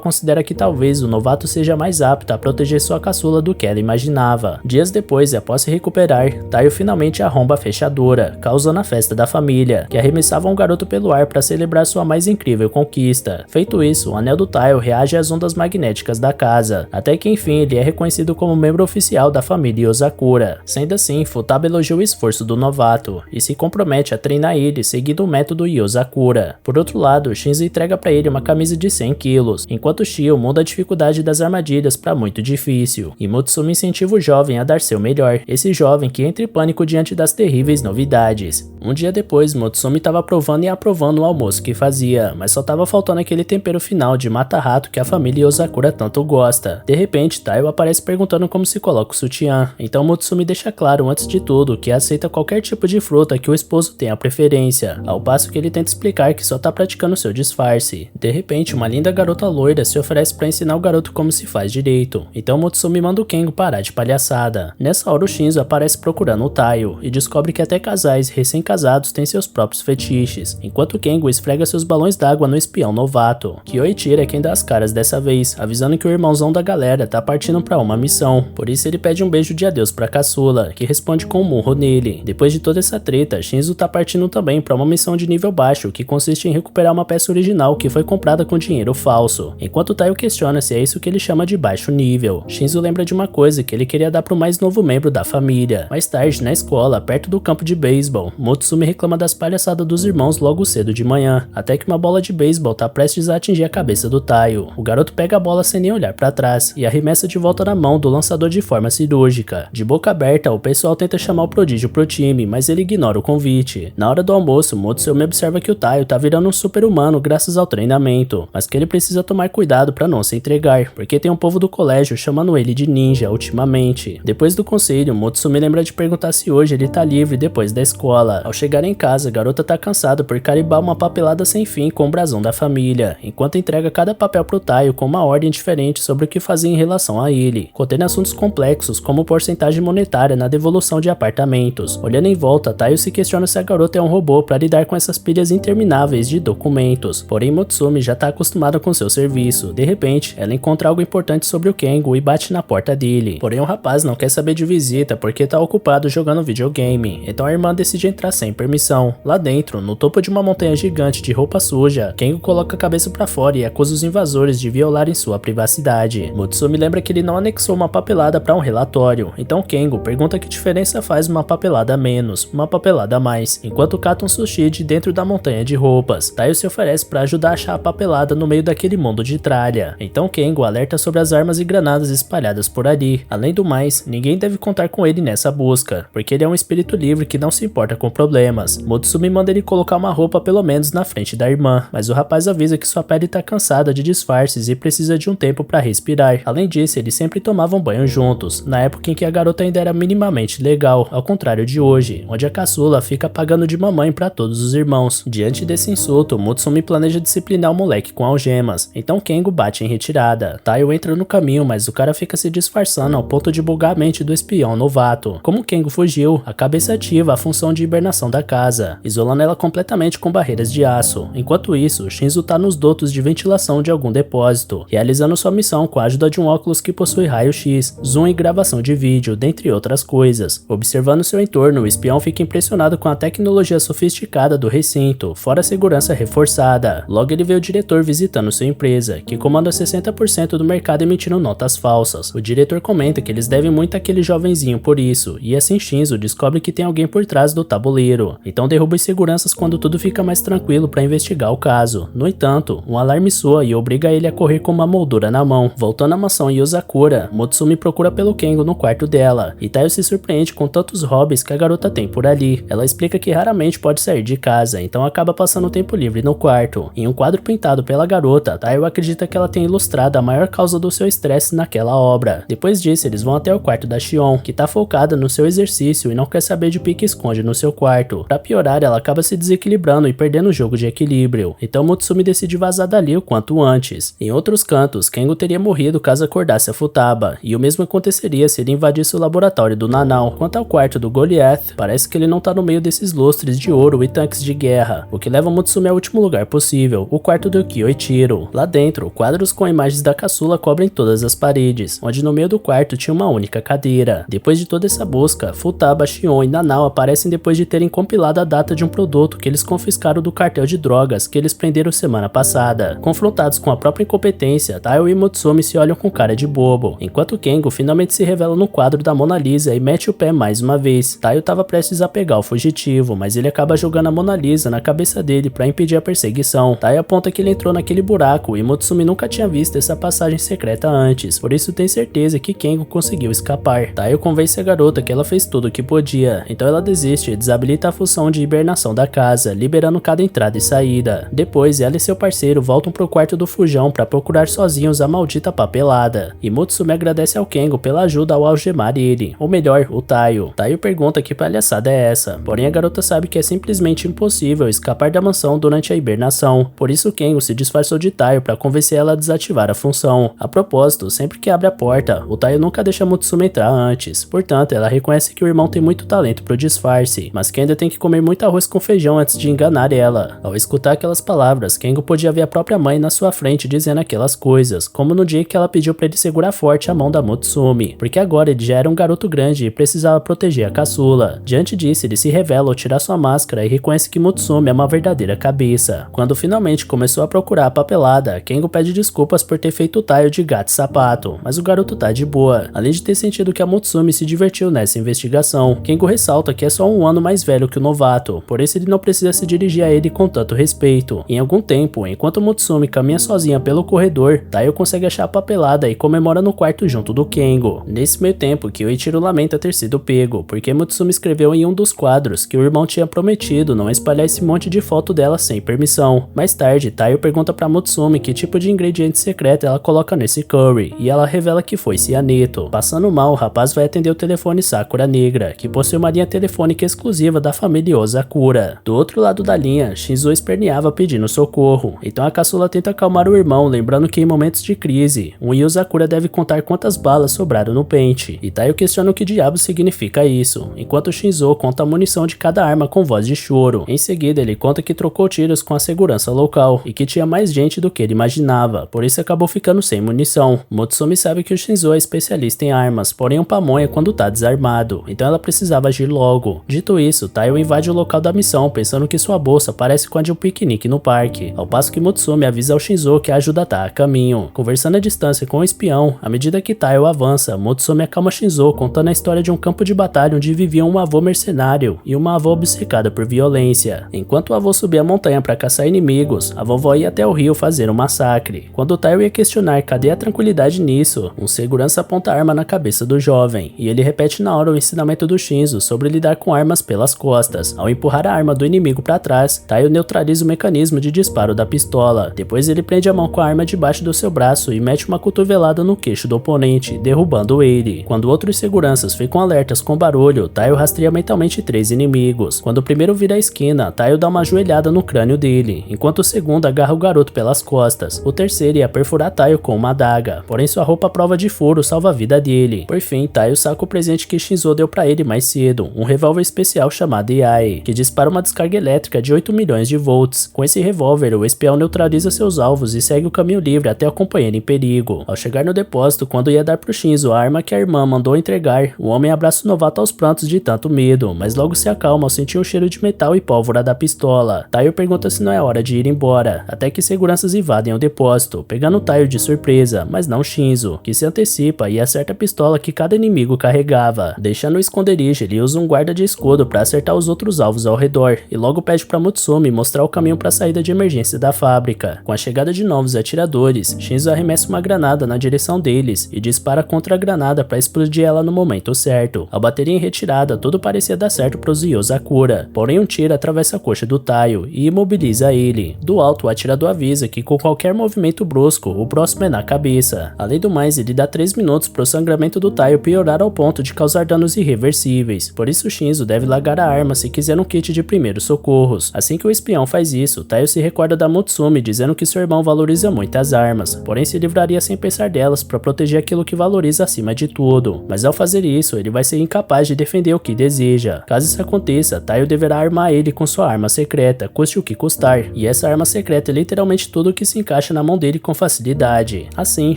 Speaker 1: considera que talvez o novato seja mais apto a proteger sua caçula do que ela imaginava. Dias depois, e após se recuperar, Taio finalmente arromba a fechadura, causando a festa da família, que arremessava um garoto pelo ar para celebrar sua mais incrível conquista. Feito isso, o anel do Taio reage às ondas magnéticas da casa, até que enfim ele é reconhecido como membro oficial da família Yozakura. Sendo assim, Futaba elogia o esforço do novato, e se compromete a treinar ele seguindo o método Yozakura. Por outro lado, Shinzo entrega para ele uma camisa de 100 quilos, enquanto Shio muda a dificuldade das armadilhas para muito difícil, e Motsumi incentiva o jovem a dar seu melhor, esse jovem que entra em pânico diante das terríveis novidades. Um dia depois, Motsumi estava provando e aprovando o almoço que fazia, mas só estava faltando aquele tempero final de mata-rato que a família Yozakura tanto gosta. De repente, Taio aparece perguntando como se coloca o sutiã, então Motsumi deixa claro antes de tudo que aceita qualquer tipo de fruta que o esposo tenha preferência, ao passo que ele tenta explicar que só está praticando seu disfarce. De repente, uma linda garota loira se oferece para ensinar o garoto como se faz direito, então Motsumi manda o Kengo parar de palhaçada. Nessa hora o Shinzo aparece procurando o Taio e descobre que até casais recém-casados têm seus próprios fetiches, enquanto Kengo esfrega seus balões d'água no espião novato. Kyoichiro é quem dá as caras dessa vez, avisando que o irmãozão da galera tá partindo para uma missão, por isso ele pede um beijo de adeus pra caçula, que responde com um murro nele. Depois de toda essa treta, Shinzo tá partindo também para uma missão de nível baixo, que consiste em recuperar uma peça original que foi comprada com dinheiro falso, enquanto Taio questiona se é isso que ele chama de baixo nível. Shinzo lembra de uma coisa que ele queria dar pro mais novo membro da família. Mais tarde, na escola, perto do campo de beisebol, Motsumi reclama das palhaçadas dos irmãos logo cedo de manhã, até que uma bola de beisebol tá prestes a atingir a cabeça do Taio. O garoto pega a bola sem nem olhar para trás e arremessa de volta na mão do lançador de forma cirúrgica. De boca aberta, o pessoal tenta chamar o prodígio pro time, mas ele ignora o convite. Na hora do almoço, Motsumi observa que o Taio tá virando um super-humano graças ao treinamento, mas que ele precisa tomar cuidado para não se entregar, porque tem um povo do colégio chamando ele de ninja ultimamente. Depois do conselho, Motsumi lembra de perguntar se hoje ele tá livre depois da escola. Ao chegar em casa, a garota tá cansada por carimbar uma papelada sem fim com o brasão da família, enquanto entrega cada papel pro Taio com uma ordem diferente sobre o que fazer em relação a ele, contendo assuntos complexos como porcentagem monetária na devolução de apartamentos. Olhando em volta, Taio se questiona se a garota é um robô para lidar com essas pilhas intermináveis de documentos, porém Motsumi já tá acostumada com seu serviço. De repente, ela encontra algo importante sobre o Kengo e bate na porta dele, porém o rapaz não quer saber de visita porque tá ocupado jogando videogame, então a irmã decide entrar sem permissão. Lá dentro, no topo de uma montanha gigante de roupa suja, Kengo coloca a cabeça pra fora e acusa os invasores de violarem sua privacidade. Motsumi lembra que ele não anexou uma papelada para um relatório, então Kengo pergunta que diferença faz uma papelada a menos, uma papelada a mais, enquanto cata um sushi de dentro da montanha de roupas. Taio se oferece para ajudar a achar a papelada no meio daquele mundo de tralha, então Kengo alerta sobre as armas e granadas espalhadas por ali. Além do mais, ninguém deve contar com ele nessa busca, porque ele é um espírito livre que não se importa com problemas. Motsumi manda ele colocar uma roupa pelo menos na frente da irmã, mas o rapaz avisa que sua pele tá cansada de disfarces e precisa de um tempo para respirar. Além disso, eles sempre tomavam banho juntos, na época em que a garota ainda era minimamente legal, ao contrário de hoje, onde a caçula fica pagando de mamãe para todos os irmãos. Diante desse insulto, Motsumi planeja disciplinar o moleque com algemas, então Kengo bate em retirada. Taio entra no caminho, mas o cara fica se disfarçando ao ponto de bugar a mente do espião novato. Como Kengo fugiu, a cabeça ativa a função de hibernação da casa, isolando ela completamente com barreiras de aço. Enquanto isso, Shinzo tá nos dutos de ventilação de algum depósito, realizando sua missão com a ajuda de um óculos que possui raio-x, zoom e gravação de vídeo, dentre outras coisas. Observando seu entorno, o espião fica impressionado com a tecnologia sofisticada do recinto, fora a segurança reforçada. Logo ele vê o diretor visitando sua empresa, que comanda 60% do mercado emitindo notas falsas. O diretor comenta que eles devem muito àquele jovenzinho por isso, e assim Shinzo descobre que tem alguém por trás do tabuleiro. Então derruba os seguranças quando tudo fica mais tranquilo para investigar o caso. No entanto, um alarme soa e obriga ele a correr com uma moldura na mão. Voltando à mansão Yozakura, Motsumi procura pelo Kengo no quarto dela, e Taio se surpreende com tantos hobbies que a garota tem por ali. Ela explica que raramente pode sair de casa, então acaba passando tempo livre no quarto. Em um quadro pintado pela garota, Taio acredita que ela tem ilustrado a maior causa do seu estresse naquela obra. Depois disso, eles vão até o quarto da Shion, que tá focada no seu exercício e não quer saber de pique-esconde no seu quarto. Pra piorar, ela acaba se desequilibrando e perdendo o jogo de equilíbrio. Então Mutsumi decide vazar dali o quanto antes. Em outros cantos, Kengo teria morrido caso acordasse a Futaba, e o mesmo aconteceria se ele invadisse o laboratório do Nanao. Quanto ao quarto do Goliath, parece que ele não tá no meio desses lustres de ouro e tanques de guerra, o que leva Mutsumi ao último lugar possível, o quarto do Kyoichiro. Lá dentro, quadros com imagens da caçula cobrem todas as paredes, onde no meio do quarto tinha uma única cadeira. Depois de toda essa busca, Futaba, Shion e Nanao aparecem depois de terem compilado a data de um produto que eles confiscaram do cartel de drogas que eles prenderam semana passada. Confrontados com a própria incompetência, Taiyo e Mutsumi se olham com cara de bobo, enquanto Kengo finalmente se revela no quadro da Mona Lisa e mete o pé mais uma vez. Taiyo estava prestes a pegar o fugitivo, mas ele acaba jogando a Mona Lisa na cabeça dele para impedir a perseguição. Taiyo aponta que ele entrou naquele buraco e Mutsumi nunca tinha visto essa passagem secreta antes, por isso tem certeza que Kengo conseguiu escapar. Taiyo convence a garota que ela fez tudo o que podia, então ela desiste e desabilita a função de hibernação da casa, liberando cada entrada e saída. Depois, ela e seu parceiro voltam pro quarto do Fujão para procurar sozinhos a maldita papelada, e Mutsumi agradece ao Kengo pela ajuda ao algemar ele, ou melhor, o Taiyo. Taiyo pergunta que palhaçada é essa, porém a garota sabe que é simplesmente impossível escapar da mansão durante a hibernação, por isso Kengo se disfarçou de Taiyo para convencer ela a desativar a função. A propósito, sempre que abre a porta, o Taiyo nunca deixa Mutsumi entrar antes, portanto ela reconhece que o irmão tem muito talento pro disfarce, mas que ainda tem que comer muito arroz com feijão antes de enganar ela. Ao escutar aquelas palavras, Kengo podia ver a própria mãe na sua frente dizendo aquelas coisas, como no dia que ela pediu para ele segurar forte a mão da Mutsumi, porque agora ele já era um garoto grande e precisava proteger a caçula. Diante disso, ele se revela ao tirar sua máscara e reconhece que Mutsumi é uma verdadeira cabeça. Quando finalmente começou a procurar a papelada, Kengo pede desculpas por ter feito o Taiyo de gato e sapato, mas o garoto tá de boa, além de ter sentido que a Mutsumi se divertiu nessa investigação. Kengo ressalta que é só um ano mais velho que o novato, por isso ele não precisa se dirigir a ele com tanto respeito. Em algum tempo, enquanto Mutsumi caminha sozinha pelo corredor, Taiyo consegue achar a papelada e comemora no quarto junto do Kengo. Nesse meio tempo, Kyoichiro lamenta ter sido pego, porque Mutsumi escreveu em um dos quadros que o irmão tinha prometido não espalhar esse monte de foto dela sem permissão. Mais tarde, Taiyo pergunta pra Mutsumi que tipo de ingrediente secreto ela coloca nesse curry, e ela revela que foi cianeto. Passando mal, o rapaz vai atender o telefone Sakura Negra, que possui uma linha telefônica exclusiva da família Ozakura. Do outro lado da linha, Shinzo esperneava pedindo socorro, então a caçula tenta acalmar o irmão, lembrando que em momentos de crise, um Yozakura deve contar quantas balas sobraram no pente, e Taiyo questiona o que diabos significa isso, enquanto Shinzo conta a munição de cada arma com voz de choro. Em seguida, ele conta que trocou tiros com a segurança local, e que tinha mais gente do que ele imaginava, por isso acabou ficando sem munição. Mutsumi sabe que o Shinzo é especialista em armas, porém um pamonha quando tá desarmado, então ela precisava agir logo. Dito isso, Taiyo invade o local da missão, pensando que sua bolsa parece com a de um piquenique no parque, ao passo que Mutsumi avisa ao Shinzo que a ajuda tá a caminho. Conversando à distância com o espião, à medida que Taiyo avança, Mutsumi acalma Shinzo contando a história de um campo de batalha onde viviam um avô mercenário e uma avó obcecada por violência. Enquanto o avô subia a montanha para caçar inimigos, a vovó ia até o rio fazer um massacre. Quando Taiyo ia questionar cadê a tranquilidade nisso, um segurança aponta a arma na cabeça do jovem, e ele repete na hora o ensinamento do Shinzo sobre lidar com armas pelas costas. Ao empurrar a arma do inimigo para trás, Taiyo neutraliza o mecanismo de disparo da pistola. Depois ele prende a mão com a arma debaixo do seu braço e mete uma cotovelada no queixo do oponente, derrubando ele. Quando outros seguranças ficam alertas com o barulho, Taiyo rastreia mentalmente 3 inimigos. Quando o primeiro vira a esquina, Taiyo dá uma joelhada no crânio dele, enquanto o segundo agarra o garoto pelas costas. O terceiro ia perfurar Taiyo com uma adaga, porém sua roupa à prova de furo salva a vida dele. Por fim, Taiyo saca o presente que Shinzo deu pra ele mais cedo, um revólver especial chamado Iai, que dispara uma descarga elétrica de 8 milhões de volts. Com esse revólver, o espião neutraliza seus alvos e segue o caminho livre até o companheiro em perigo. Ao chegar no depósito, quando ia dar pro Shinzo a arma que a irmã mandou entregar, o homem abraça o novato aos prantos de tanto medo, mas logo se acalma ao sentir o cheiro de metal e pólvora da pistola. Taiyo pergunta se não é hora de ir embora, até que seguranças invadem o depósito, pegando Taiyo de surpresa, mas não Shinzo, que se antecipa e acerta a pistola que cada inimigo carregava. Deixando o esconderijo, ele usa um guarda de escudo para acertar os outros alvos ao redor, e logo pede para Mutsumi mostrar o caminho para a saída de emergência da fábrica. Com a chegada de novos atiradores, Shinzo arremessa uma granada na direção deles e dispara contra a granada para explodir ela no momento certo. Ao bater em retirada, tudo parecia dar certo para os Yozakura, porém um tiro atravessa a coxa do Taiyo e imobiliza ele. Do alto, o atirador avisa que com qualquer movimento brusco, o próximo é na cabeça. Além do mais, ele dá 3 minutos para o sangramento do Taiyo piorar ao ponto de causar danos irreversíveis, por isso Shinzo deve largar a arma se quiser um kit de primeiros socorros. Assim que o espião faz isso, Taiyo se recorda da Mutsumi dizendo que seu irmão valoriza muito as armas, porém se livraria sem pensar delas para proteger aquilo que valoriza acima de tudo. Mas ao fazer isso, ele vai ser incapaz de defender o que deseja. Caso isso aconteça, Taiyo deverá armar ele com sua arma secreta, custe o que custar, e essa arma secreta é literalmente tudo que se encaixa na mão dele com facilidade. Assim,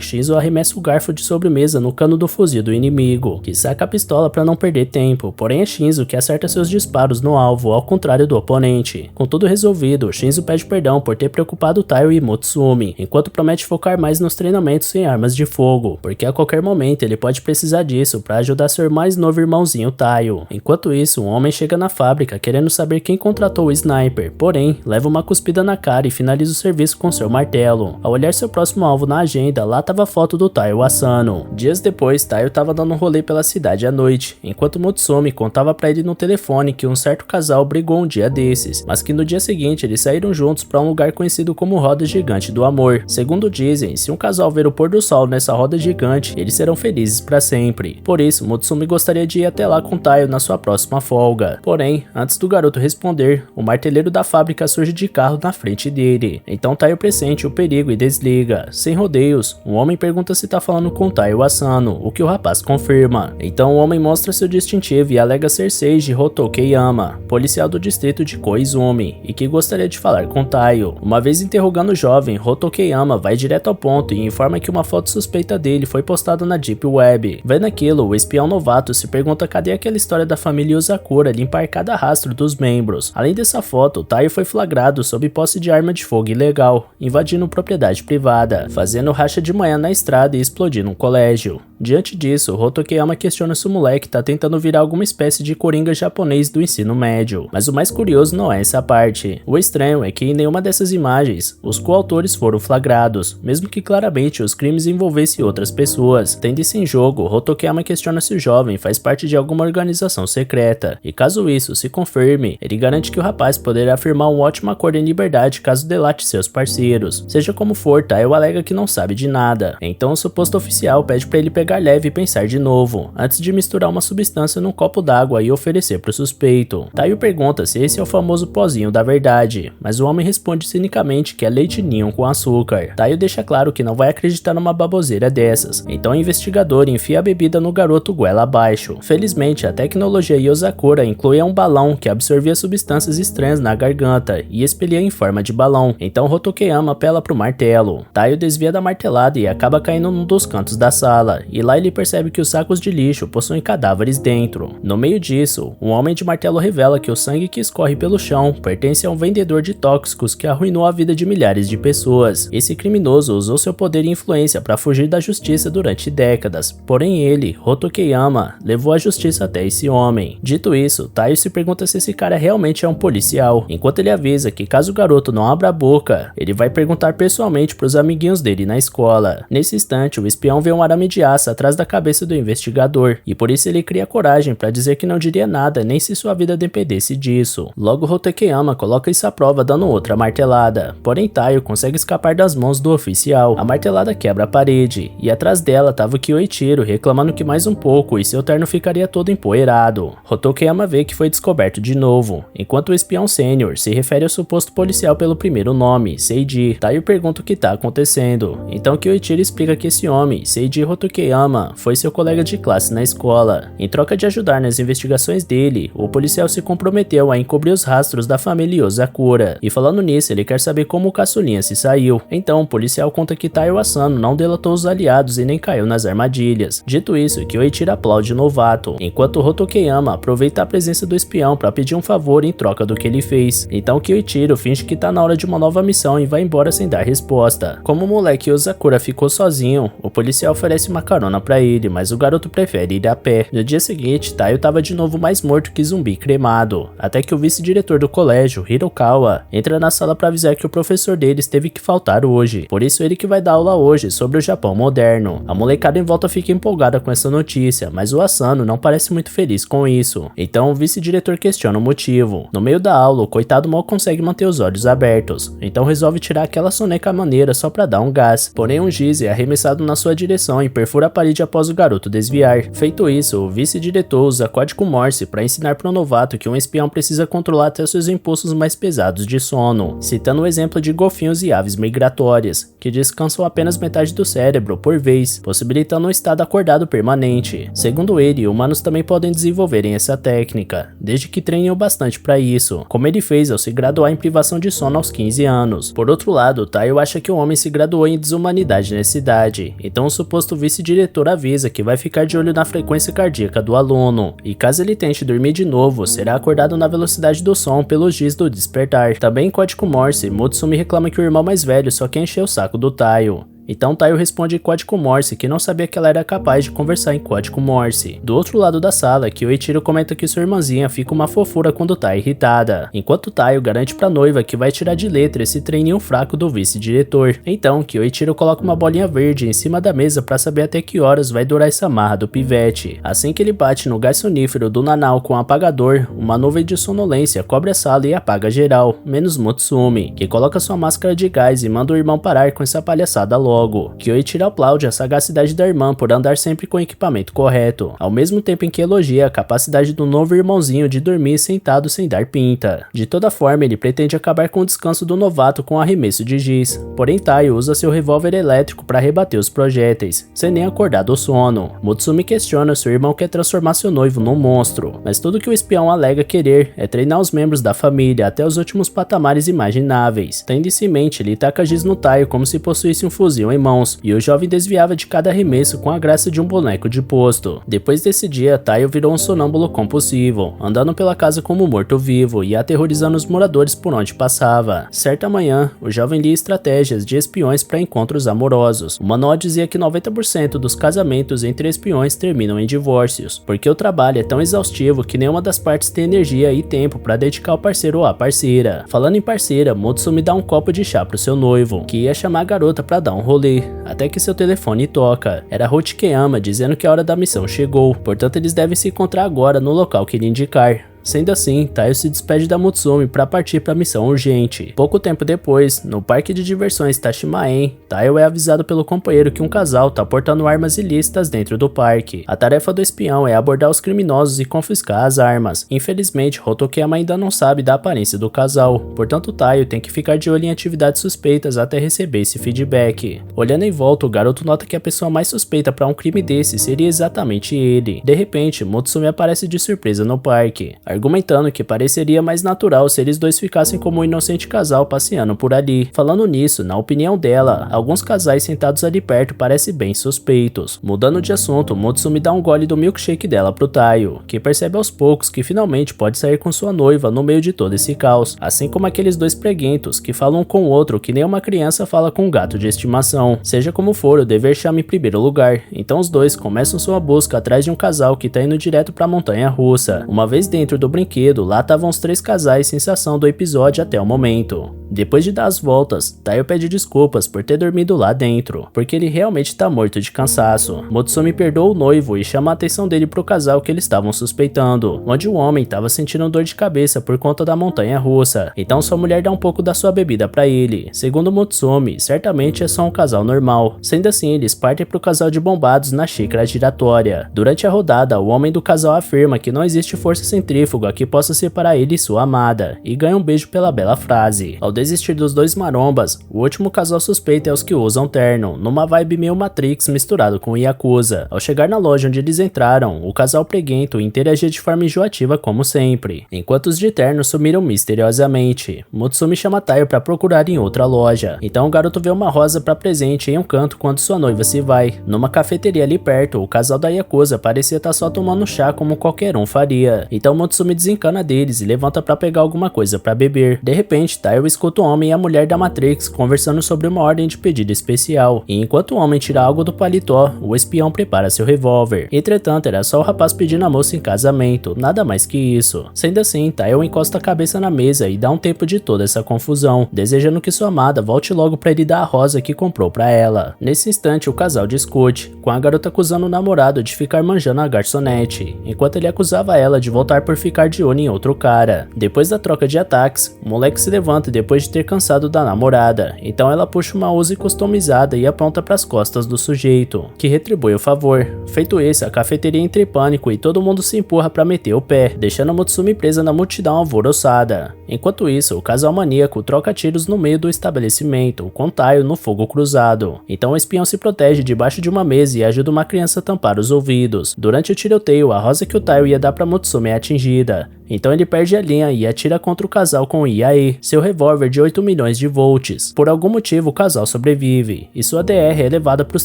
Speaker 1: Shinzo arremessa o garfo de sobremesa no cano do fuzil do inimigo, que saca a pistola para não perder tempo, porém é Shinzo que acerta seus disparos no alvo, ao contrário do oponente. Com tudo resolvido, Shinzo pede perdão por ter preocupado Taiyo e Mutsumi, enquanto promete focar mais nos treinamentos em armas de fogo, porque a qualquer momento ele pode precisar disso para ajudar seu mais novo irmãozinho Taiyo. Enquanto isso, um homem chega na fábrica querendo saber quem contratou o sniper, porém, leva uma cuspida na cara e finaliza o serviço com seu martelo. Ao olhar seu próximo alvo na agenda, lá tava a foto do Taiyo Asano. Dias depois, Taiyo tava dando um rolê pela cidade à noite, enquanto Mutsumi contava pra ele no telefone que um certo casal brigou um dia desses, mas que no dia seguinte eles saíram juntos pra um lugar conhecido como Roda Gigante do Amor. Segundo dizem, se um casal ver o pôr do sol nessa roda gigante, eles serão felizes pra sempre. Por isso, Mutsumi gostaria de ir até lá com Taiyo na sua próxima folga. Porém, antes do garoto responder, o marteleiro da fábrica surge de carro na frente dele. Então Taiyo pressente o perigo e desliga. Sem rodeios, um homem pergunta se tá falando com Taiyo Asano, o que o rapaz confirma. Então o homem mostra seu distintivo e alega ser Seiji Hotokeyama, policial do distrito de Koizumi, e que gostaria de falar com Taiyo. Uma vez interrogando o jovem, Hotokeyama vai direto ao ponto e informa que uma foto suspeita dele foi postada na Deep Web. Vendo aquilo, o espião novato se pergunta cadê aquela história da família Yuzakura limpar cada rastro dos membros. Além dessa foto, Taiyo foi flagrado sob posse de arma de fogo ilegal, invadindo propriedade privada, fazendo racha de manhã na estrada e explodindo um colégio. Diante disso, Hotokeyama questiona se o moleque tá tentando virar alguma espécie de coringa japonês do ensino médio. Mas o mais curioso não é essa parte. O estranho é que em nenhuma dessas imagens, os coautores foram flagrados, mesmo que claramente os crimes envolvessem outras pessoas. Tendo isso em jogo, Hotokeyama questiona se o jovem faz parte de alguma organização secreta, e caso isso se confirme, ele garante que o rapaz poderá firmar um ótimo acordo em liberdade caso delate seus parceiros. Seja como for, Taiyo alega que não sabe de nada. Então o suposto oficial pede pra ele pegar leve e pensar de novo, antes de misturar uma substância num copo d'água e oferecer pro suspeito. Taiyo pergunta se esse é o famoso pozinho da verdade, mas o homem responde cinicamente que é leite ninho com açúcar. Taiyo deixa claro que não vai acreditar numa baboseira dessas, então o investigador enfia a bebida no garoto goela abaixo. Felizmente, a tecnologia Yozakura incluía um balão que absorvia substâncias estranhas na garganta e expelia em forma de balão, então Hotokeyama apela pro martelo. Taiyo desvia da martelada e acaba caindo num dos cantos da sala, e lá ele percebe que os sacos de lixo possuem cadáveres dentro. No meio disso, um homem de martelo revela que o sangue que escorre pelo chão pertence a um vendedor de tóxicos que arruinou a vida de milhares de pessoas. Esse criminoso usou seu poder e influência para fugir da justiça durante décadas, porém ele, Hotokeyama, levou a justiça até esse homem. Dito isso, Taiyo se pergunta se esse cara realmente é um policial, enquanto ele avisa que caso o garoto não abra a boca, ele vai perguntar pessoalmente pros amiguinhos dele na escola. Nesse instante, o espião vê um arame de aço atrás da cabeça do investigador, e por isso ele cria coragem para dizer que não diria nada nem se sua vida dependesse disso. Logo Hotokeyama coloca isso à prova dando outra martelada, porém Taiyo consegue escapar das mãos do oficial. A martelada quebra a parede, e atrás dela tava o Kyoichiro reclamando que mais um pouco e seu terno ficaria todo empoeirado. Hotokeyama vê que foi descoberto de novo, enquanto o espião sênior se refere ao suposto policial pelo primeiro nome, Seiji. Taiyo pergunta o que tá acontecendo, então Kyoichiro explica que esse homem, Seiji Hotokeyama, foi seu colega de classe na escola. Em troca de ajudar nas investigações dele, o policial se comprometeu a encobrir os rastros da família Yozakura, e falando nisso ele quer saber como o caçulinha se saiu. Então o policial conta que Taiyo Asano não delatou os aliados e nem caiu nas armadilhas. Dito isso, Kyoichiro aplaude o novato, enquanto Hotokeyama aproveita a presença do espião para pedir um favor em troca do que ele fez. Então Kyoichiro finge que tá na hora de uma nova missão e vai embora sem dar resposta. Como o moleque Yozakura ficou sozinho, o policial oferece uma carona pra ele, mas o garoto prefere ir a pé. No dia seguinte, Taiyo tava de novo mais morto que zumbi cremado, até que o vice-diretor do colégio, Hirokawa, entra na sala para avisar que o professor deles teve que faltar hoje, por isso ele que vai dar aula hoje sobre o Japão moderno. A molecada em volta fica empolgada com essa notícia, mas o Asano não parece muito feliz com isso, então o vice-diretor questiona o motivo. No meio da aula, o coitado mal consegue manter os olhos abertos, então resolve tirar aquela soneca maneira só pra dar um um gás, porém um giz é arremessado na sua direção e perfura a parede após o garoto desviar. Feito isso, o vice-diretor usa código Morse para ensinar para o novato que um espião precisa controlar até seus impulsos mais pesados de sono, citando o exemplo de golfinhos e aves migratórias, que descansam apenas metade do cérebro por vez, possibilitando um estado acordado permanente. Segundo ele, humanos também podem desenvolverem essa técnica, desde que treinem o bastante para isso, como ele fez ao se graduar em privação de sono aos 15 anos. Por outro lado, Taiyo acha que o homem se graduou em desumanidade nessa idade, então o suposto vice-diretor avisa que vai ficar de olho na frequência cardíaca do aluno, e caso ele tente dormir de novo, será acordado na velocidade do som pelo giz do despertar. Também em código Morse, Mutsumi reclama que o irmão mais velho só quer encher o saco do Taiyo. Então Taiyo responde em código Morse que não sabia que ela era capaz de conversar em código Morse. Do outro lado da sala, Kyoichiro comenta que sua irmãzinha fica uma fofura quando tá irritada, enquanto Taiyo garante pra noiva que vai tirar de letra esse treininho fraco do vice-diretor. Então Kyoichiro coloca uma bolinha verde em cima da mesa pra saber até que horas vai durar essa marra do pivete. Assim que ele bate no gás sonífero do Nanao com o apagador, uma nuvem de sonolência cobre a sala e apaga geral, menos Mutsumi, que coloca sua máscara de gás e manda o irmão parar com essa palhaçada logo. Kyoichiro aplaude a sagacidade da irmã por andar sempre com o equipamento correto, ao mesmo tempo em que elogia a capacidade do novo irmãozinho de dormir sentado sem dar pinta. De toda forma, ele pretende acabar com o descanso do novato com um arremesso de giz, porém Taiyo usa seu revólver elétrico para rebater os projéteis, sem nem acordar do sono. Mutsumi questiona se o irmão quer transformar seu noivo num monstro, mas tudo que o espião alega querer é treinar os membros da família até os últimos patamares imagináveis. Tendo isso em mente, ele taca giz no Taiyo como se possuísse um fuzil em mãos, e o jovem desviava de cada arremesso com a graça de um boneco de posto. Depois desse dia, Taiyo virou um sonâmbulo compulsivo, andando pela casa como morto-vivo e aterrorizando os moradores por onde passava. Certa manhã, o jovem lia estratégias de espiões para encontros amorosos. O manual dizia que 90% dos casamentos entre espiões terminam em divórcios, porque o trabalho é tão exaustivo que nenhuma das partes tem energia e tempo para dedicar ao parceiro ou à parceira. Falando em parceira, Mutsumi dá um copo de chá pro seu noivo, que ia chamar a garota para dar um rolê, até que seu telefone toca. Era Hochikeyama dizendo que a hora da missão chegou, portanto eles devem se encontrar agora no local que ele indicar. Sendo assim, Taiyo se despede da Mutsumi para partir para a missão urgente. Pouco tempo depois, no parque de diversões Tashimaen, Taiyo é avisado pelo companheiro que um casal tá portando armas ilícitas dentro do parque. A tarefa do espião é abordar os criminosos e confiscar as armas. Infelizmente, Hotokeyama ainda não sabe da aparência do casal, portanto Taiyo tem que ficar de olho em atividades suspeitas até receber esse feedback. Olhando em volta, o garoto nota que a pessoa mais suspeita para um crime desse seria exatamente ele. De repente, Mutsumi aparece de surpresa no parque, argumentando que pareceria mais natural se eles dois ficassem como um inocente casal passeando por ali. Falando nisso, na opinião dela, alguns casais sentados ali perto parecem bem suspeitos. Mudando de assunto, Mutsumi dá um gole do milkshake dela pro Taiyo, que percebe aos poucos que finalmente pode sair com sua noiva no meio de todo esse caos, assim como aqueles dois preguentos que falam um com o outro que nem uma criança fala com um gato de estimação. Seja como for, o dever chama em primeiro lugar, então os dois começam sua busca atrás de um casal que tá indo direto pra montanha russa. Uma vez dentro do brinquedo, lá estavam os três casais sensação do episódio até o momento. Depois de dar as voltas, Taiyo pede desculpas por ter dormido lá dentro, porque ele realmente tá morto de cansaço. Mutsumi perdoa o noivo e chama a atenção dele pro casal que eles estavam suspeitando, onde o homem tava sentindo dor de cabeça por conta da montanha russa, então sua mulher dá um pouco da sua bebida pra ele. Segundo Mutsumi, certamente é só um casal normal. Sendo assim, eles partem pro casal de bombados na xícara giratória. Durante a rodada, o homem do casal afirma que não existe força centrífuga que possa separar ele e sua amada, e ganha um beijo pela bela frase. Ao desistir dos dois marombas, o último casal suspeito é os que usam terno, numa vibe meio Matrix misturado com Yakuza. Ao chegar na loja onde eles entraram, o casal preguento interagia de forma enjoativa como sempre, enquanto os de terno sumiram misteriosamente. Mutsumi chama Taiyo para procurar em outra loja, então o garoto vê uma rosa para presente em um canto quando sua noiva se vai. Numa cafeteria ali perto, o casal da Yakuza parecia estar só tomando chá como qualquer um faria, então Mutsumi desencana deles e levanta para pegar alguma coisa para beber. De repente, Taiyo escuta o homem e a mulher da Matrix conversando sobre uma ordem de pedido especial, e enquanto o homem tira algo do paletó, o espião prepara seu revólver. Entretanto, era só o rapaz pedindo a moça em casamento, nada mais que isso. Sendo assim, Taiyo encosta a cabeça na mesa e dá um tempo de toda essa confusão, desejando que sua amada volte logo para ele dar a rosa que comprou para ela. Nesse instante, o casal discute, com a garota acusando o namorado de ficar manjando a garçonete, enquanto ele acusava ela de voltar por ficar de olho em outro cara. Depois da troca de ataques, o moleque se levanta depois depois de ter cansado da namorada, então ela puxa uma Uzi customizada e aponta para as costas do sujeito, que retribui o favor. Feito isso, a cafeteria entra em pânico e todo mundo se empurra para meter o pé, deixando a Mutsumi presa na multidão alvoroçada. Enquanto isso, o casal maníaco troca tiros no meio do estabelecimento, com Taio no fogo cruzado. Então o espião se protege debaixo de uma mesa e ajuda uma criança a tampar os ouvidos. Durante o tiroteio, a rosa que o Taio ia dar para Mutsumi é atingida. Então ele perde a linha e atira contra o casal com o IAE, seu revólver de 8 milhões de volts. Por algum motivo o casal sobrevive, e sua DR é levada para os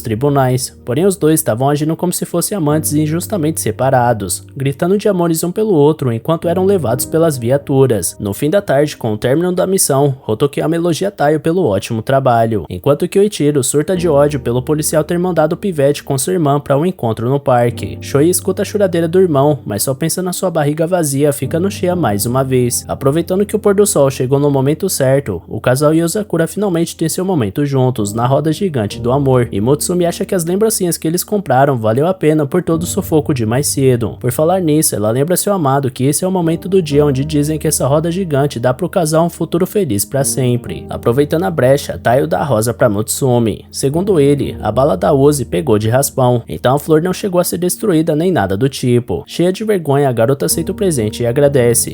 Speaker 1: tribunais. Porém os dois estavam agindo como se fossem amantes injustamente separados, gritando de amores um pelo outro enquanto eram levados pelas viaturas. No fim da tarde, com o término da missão, Hotokiyama elogia Taio pelo ótimo trabalho, enquanto que Oichiro surta de ódio pelo policial ter mandado o pivete com sua irmã para um encontro no parque. Shoi escuta a choradeira do irmão, mas só pensa na sua barriga vazia, fica no Shia mais uma vez. Aproveitando que o pôr do sol chegou no momento certo, o casal e Yozakura finalmente tem seu momento juntos na roda gigante do amor, e Mutsumi acha que as lembrancinhas que eles compraram valeu a pena por todo o sufoco de mais cedo. Por falar nisso, ela lembra seu amado que esse é o momento do dia onde dizem que essa roda gigante dá pro casal um futuro feliz pra sempre. Aproveitando a brecha, Taio dá a rosa pra Mutsumi. Segundo ele, a bala da Uzi pegou de raspão, então a flor não chegou a ser destruída nem nada do tipo. Cheia de vergonha, a garota aceita o presente e agradece.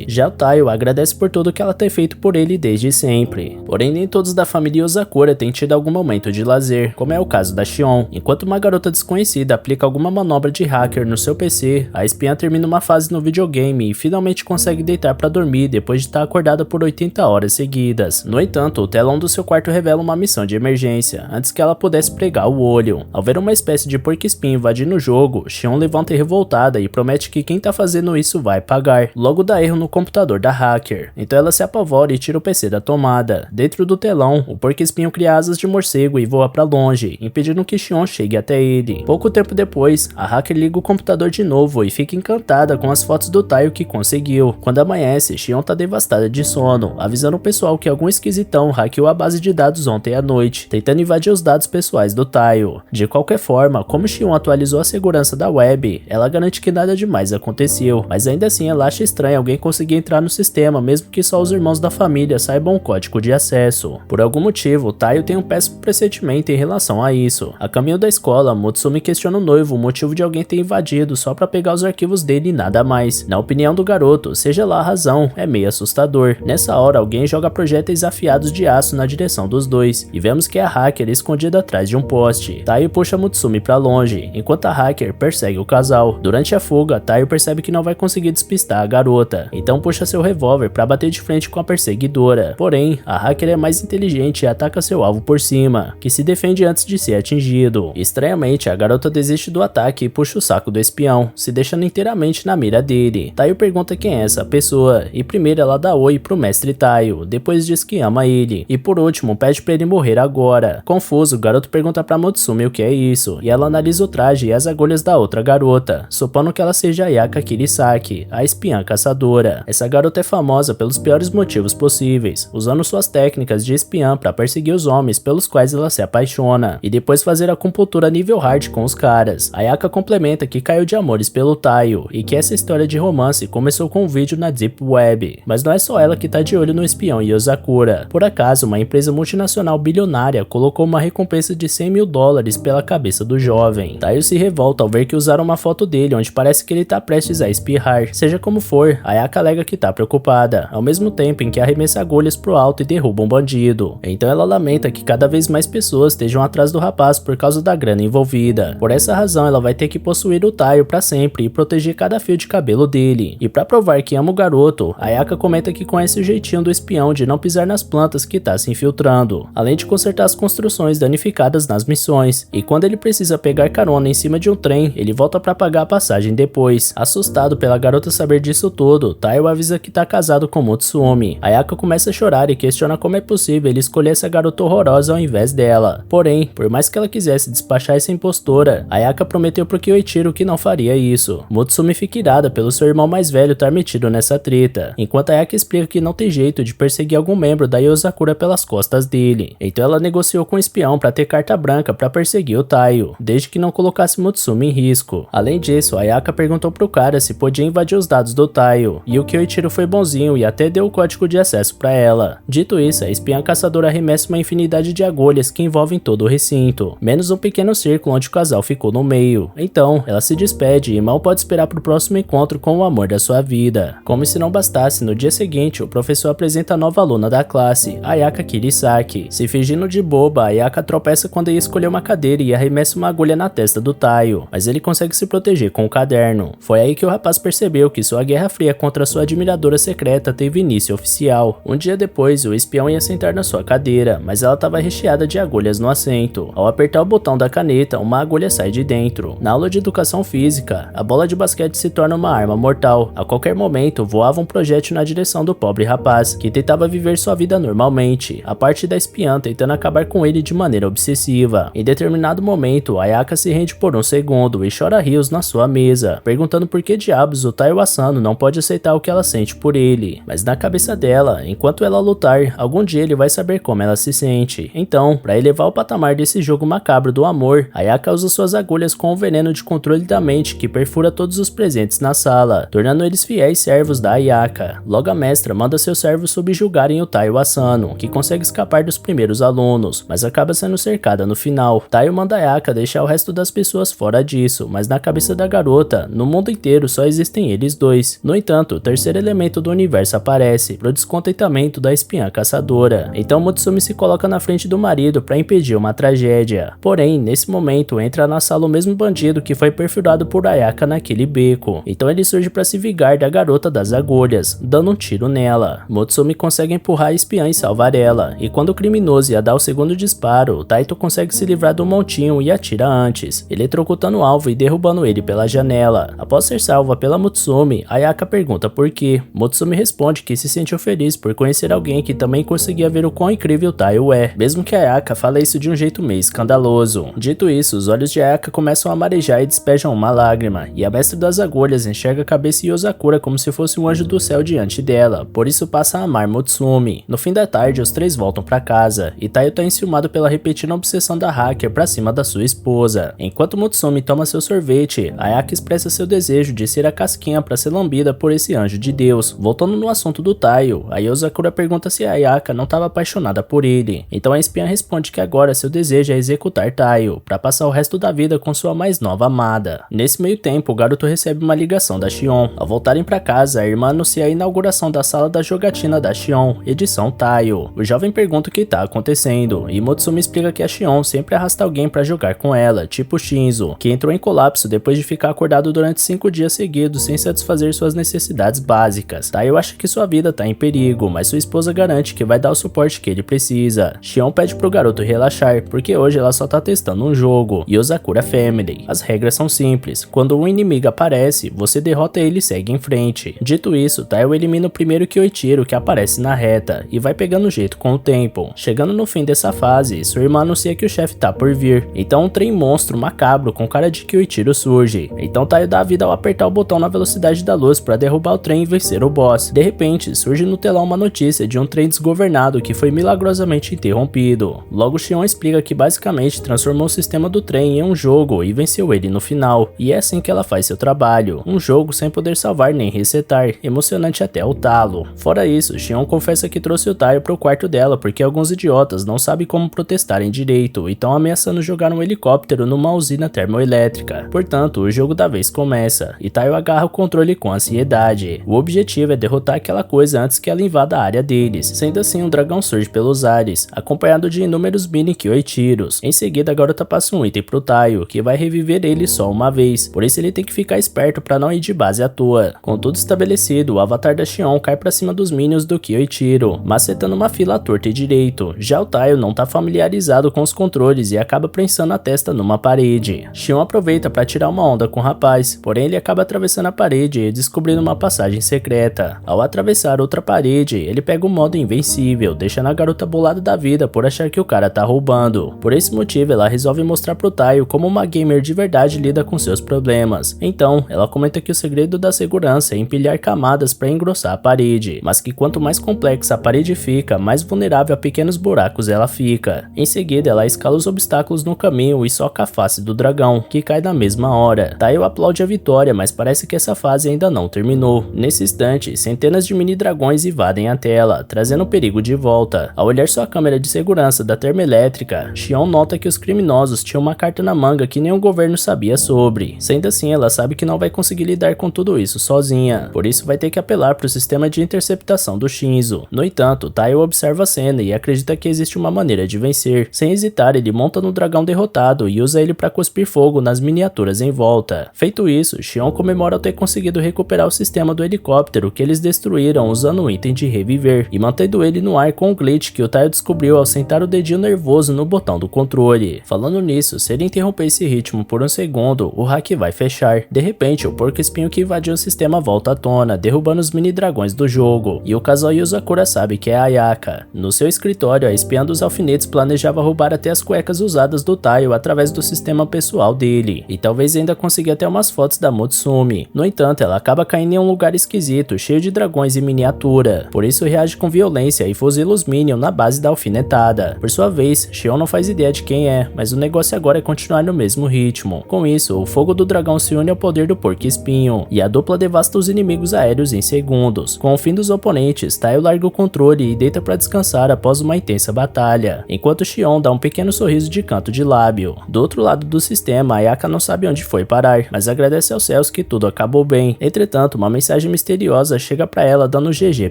Speaker 1: Já o Taio agradece por tudo que ela tem feito por ele desde sempre. Porém, nem todos da família Yozakura têm tido algum momento de lazer, como é o caso da Shion. Enquanto uma garota desconhecida aplica alguma manobra de hacker no seu PC, a espiã termina uma fase no videogame e finalmente consegue deitar para dormir depois de estar acordada por 80 horas seguidas. No entanto, o telão do seu quarto revela uma missão de emergência, antes que ela pudesse pregar o olho. Ao ver uma espécie de porco-espinho invadindo o jogo, Shion levanta revoltada e promete que quem tá fazendo isso vai pagar. Logo dá erro no computador da hacker, então ela se apavora e tira o PC da tomada. Dentro do telão, o porco-espinho cria asas de morcego e voa pra longe, impedindo que Shion chegue até ele. Pouco tempo depois, a hacker liga o computador de novo e fica encantada com as fotos do Taio que conseguiu. Quando amanhece, Shion tá devastada de sono, avisando o pessoal que algum esquisitão hackeou a base de dados ontem à noite, tentando invadir os dados pessoais do Taio. De qualquer forma, como Shion atualizou a segurança da web, ela garante que nada demais aconteceu, mas ainda assim ela acha estranho alguém conseguir entrar no sistema, mesmo que só os irmãos da família saibam o código de acesso. Por algum motivo, Taio tem um péssimo pressentimento em relação a isso. A caminho da escola, Mutsumi questiona o noivo o motivo de alguém ter invadido só pra pegar os arquivos dele e nada mais. Na opinião do garoto, seja lá a razão, é meio assustador. Nessa hora, alguém joga projéteis afiados de aço na direção dos dois, e vemos que é a hacker escondida atrás de um poste. Taio puxa Mutsumi pra longe, enquanto a hacker persegue o casal. Durante a fuga, Taio percebe que não vai conseguir despistar a garota, então puxa seu revólver para bater de frente com a perseguidora. Porém, a hacker é mais inteligente e ataca seu alvo por cima, que se defende antes de ser atingido. Estranhamente, a garota desiste do ataque e puxa o saco do espião, se deixando inteiramente na mira dele. Taio pergunta quem é essa pessoa, e primeiro ela dá oi pro mestre Taio, depois diz que ama ele, e por último pede pra ele morrer agora. Confuso, o garoto pergunta pra Mutsumi o que é isso, e ela analisa o traje e as agulhas da outra garota, supondo que ela seja Ayaka Kirisaki, a espiã caçadora. Essa garota é famosa pelos piores motivos possíveis, usando suas técnicas de espiã para perseguir os homens pelos quais ela se apaixona, e depois fazer acupuntura nível hard com os caras. Ayaka complementa que caiu de amores pelo Taio, e que essa história de romance começou com um vídeo na Deep Web. Mas não é só ela que tá de olho no espião Yozakura. Por acaso, uma empresa multinacional bilionária colocou uma recompensa de 100 mil dólares pela cabeça do jovem. Taio se revolta ao ver que usaram uma foto dele onde parece que ele tá prestes a espirrar. Seja como for, Ayaka alega que tá preocupada, ao mesmo tempo em que arremessa agulhas pro alto e derruba um bandido. Então ela lamenta que cada vez mais pessoas estejam atrás do rapaz por causa da grana envolvida. Por essa razão, ela vai ter que possuir o Taio pra sempre e proteger cada fio de cabelo dele. E pra provar que ama o garoto, Ayaka comenta que conhece o jeitinho do espião de não pisar nas plantas que tá se infiltrando, além de consertar as construções danificadas nas missões. E quando ele precisa pegar carona em cima de um trem, ele volta pra pagar a passagem depois. Assustado pela garota saber disso tudo, Taio avisa que tá casado com Mutsumi. Ayaka começa a chorar e questiona como é possível ele escolher essa garota horrorosa ao invés dela. Porém, por mais que ela quisesse despachar essa impostora, Ayaka prometeu pro Kyoichiro que não faria isso. Mutsumi fica irada pelo seu irmão mais velho estar metido nessa treta, enquanto Ayaka explica que não tem jeito de perseguir algum membro da Yozakura pelas costas dele. Então ela negociou com o espião para ter carta branca para perseguir o Taio, desde que não colocasse Mutsumi em risco. Além disso, Ayaka perguntou pro cara se podia invadir os dados do Taio, e o Kyoichiro foi bonzinho e até deu o código de acesso para ela. dela. Dito isso, a espiã caçadora arremessa uma infinidade de agulhas que envolvem todo o recinto, menos um pequeno círculo onde o casal ficou no meio. Então, ela se despede e mal pode esperar para o próximo encontro com o amor da sua vida. Como se não bastasse, no dia seguinte, o professor apresenta a nova aluna da classe, Ayaka Kirisaki. Se fingindo de boba, Ayaka tropeça quando ia escolher uma cadeira e arremessa uma agulha na testa do Taio, mas ele consegue se proteger com o caderno. Foi aí que o rapaz percebeu que sua guerra fria contra sua admiradora secreta teve início oficial. Um dia depois, o espião ia sentar na sua cadeira, mas ela estava recheada de agulhas no assento. Ao apertar o botão da caneta, uma agulha sai de dentro. Na aula de educação física, a bola de basquete se torna uma arma mortal. A qualquer momento, voava um projétil na direção do pobre rapaz, que tentava viver sua vida normalmente, a parte da espiã tentando acabar com ele de maneira obsessiva. Em determinado momento, Ayaka se rende por um segundo e chora rios na sua mesa, perguntando por que diabos o Taiyo Asano não pode aceitar o que ela sente por ele. Mas na cabeça dela, enquanto ela lutar, algum dia ele vai saber como ela se sente. Então, para elevar o patamar desse jogo macabro do amor, Ayaka usa suas agulhas com o veneno de controle da mente que perfura todos os presentes na sala, tornando eles fiéis servos da Ayaka. Logo a mestra manda seus servos subjugarem o Taiyo Asano, que consegue escapar dos primeiros alunos, mas acaba sendo cercada no final. Taiyo manda Ayaka deixar o resto das pessoas fora disso, mas na cabeça da garota, no mundo inteiro só existem eles dois. No entanto, o terceiro elemento do universo aparece, pro descontentamento da espiã caçadora. Então Mutsumi se coloca na frente do marido para impedir uma tragédia. Porém, nesse momento, entra na sala o mesmo bandido que foi perfurado por Ayaka naquele beco. Então ele surge para se vingar da garota das agulhas, dando um tiro nela. Mutsumi consegue empurrar a espiã e salvar ela, e quando o criminoso ia dar o segundo disparo, Taito consegue se livrar do montinho e atira antes, eletrocutando o alvo e derrubando ele pela janela. Após ser salva pela Mutsumi, Ayaka pergunta por quê. Mutsumi responde que se sentiu feliz por conhecer alguém que também conseguia ver o quão incrível Taio é, mesmo que Ayaka fale isso de um jeito meio escandaloso. Dito isso, os olhos de Ayaka começam a marejar e despejam uma lágrima, e a mestre das agulhas enxerga a cabeça de Yosakura como se fosse um anjo do céu diante dela, por isso passa a amar Mutsumi. No fim da tarde, os três voltam para casa, e Taio tá enciumado pela repetida obsessão da hacker pra cima da sua esposa. Enquanto Mutsumi toma seu sorvete, Ayaka expressa seu desejo de ser a casquinha para ser lambida por esse anjo de Deus. Voltando no assunto do Taio, a Yosakura pergunta se a Ayaka não estava apaixonada por ele. Então a espiã responde que agora seu desejo é executar Taio, para passar o resto da vida com sua mais nova amada. Nesse meio tempo, o garoto recebe uma ligação da Shion. Ao voltarem para casa, a irmã anuncia a inauguração da sala da jogatina da Shion, edição Taio. O jovem pergunta o que está acontecendo, e Mutsumi explica que a Shion sempre arrasta alguém para jogar com ela, tipo Shinzo, que entrou em colapso depois de ficar acordado durante 5 dias seguidos sem satisfazer suas necessidades básicas. Taio acha que sua vida está em perigo, mas sua esposa garante que vai dar o suporte que ele precisa. Shion pede pro garoto relaxar, porque hoje ela só tá testando um jogo, Yosakura Family. As regras são simples, quando um inimigo aparece, você derrota ele e segue em frente. Dito isso, Taio elimina o primeiro Kyoichiro que aparece na reta, e vai pegando jeito com o tempo. Chegando no fim dessa fase, sua irmã anuncia que o chefe tá por vir, então um trem monstro macabro com cara de Kyoichiro surge. Então Taio dá a vida ao apertar o botão na velocidade da luz para derrubar o trem e vencer o boss. De repente, surge no telão uma notícia de um trem desgovernado que foi milagrosamente interrompido. Logo Shion explica que basicamente transformou o sistema do trem em um jogo e venceu ele no final, e é assim que ela faz seu trabalho, um jogo sem poder salvar nem resetar, emocionante até o talo. Fora isso, Shion confessa que trouxe o Taio pro quarto dela porque alguns idiotas não sabem como protestarem direito e estão ameaçando jogar um helicóptero numa usina termoelétrica. Portanto, o jogo da vez começa, e Taio agarra o controle com ansiedade. O objetivo é derrotar aquela coisa antes que ela invada a área deles. Sendo assim, um dragão surge pelos ares, acompanhado de inúmeros mini Kyoichiros. Em seguida, a garota passa um item pro Taio, que vai reviver ele só uma vez, por isso ele tem que ficar esperto para não ir de base à toa. Com tudo estabelecido, o avatar da Shion cai pra cima dos minions do Kyoichiro, macetando uma fila à torta e direito. Já o Taio não tá familiarizado com os controles e acaba prensando a testa numa parede. Shion aproveita para tirar uma onda com o rapaz, porém ele acaba atravessando a parede e descobrindo uma passagem secreta. Ao atravessar outra parede, ele pega o modo invencível, deixando a garota bolada da vida por achar que o cara tá roubando. Por esse motivo, ela resolve mostrar pro Taio como uma gamer de verdade lida com seus problemas. Então, ela comenta que o segredo da segurança é empilhar camadas para engrossar a parede, mas que quanto mais complexa a parede fica, mais vulnerável a pequenos buracos ela fica. Em seguida, ela escala os obstáculos no caminho e soca a face do dragão, que cai na mesma hora. Taio aplaude a vitória, mas parece que essa fase ainda não terminou. Nesse instante, centenas de mini dragões invadem a tela, dela, trazendo o perigo de volta. Ao olhar sua câmera de segurança da termoelétrica, Xion nota que os criminosos tinham uma carta na manga que nenhum governo sabia sobre. Sendo assim, ela sabe que não vai conseguir lidar com tudo isso sozinha, por isso vai ter que apelar para o sistema de interceptação do Shinzo. No entanto, Taiyo observa a cena e acredita que existe uma maneira de vencer. Sem hesitar, ele monta no dragão derrotado e usa ele para cuspir fogo nas miniaturas em volta. Feito isso, Xion comemora ao ter conseguido recuperar o sistema do helicóptero que eles destruíram usando o item de reviver, e mantendo ele no ar com o glitch que o Taiyo descobriu ao sentar o dedinho nervoso no botão do controle. Falando nisso, se ele interromper esse ritmo por um segundo, o hack vai fechar. De repente, o porco espinho que invadiu o sistema volta à tona, derrubando os mini dragões do jogo, e o casal Yuzakura sabe que é a Ayaka. No seu escritório, a espiã dos alfinetes planejava roubar até as cuecas usadas do Taiyo através do sistema pessoal dele, e talvez ainda consiga até umas fotos da Mutsumi. No entanto, ela acaba caindo em um lugar esquisito, cheio de dragões em miniatura, por isso reage com violência e fuzila os Minion na base da alfinetada. Por sua vez, Xion não faz ideia de quem é, mas o negócio agora é continuar no mesmo ritmo. Com isso, o fogo do dragão se une ao poder do porco espinho, e a dupla devasta os inimigos aéreos em segundos. Com o fim dos oponentes, Taiyo larga o controle e deita para descansar após uma intensa batalha, enquanto Xion dá um pequeno sorriso de canto de lábio. Do outro lado do sistema, Ayaka não sabe onde foi parar, mas agradece aos céus que tudo acabou bem. Entretanto, uma mensagem misteriosa chega para ela dando GG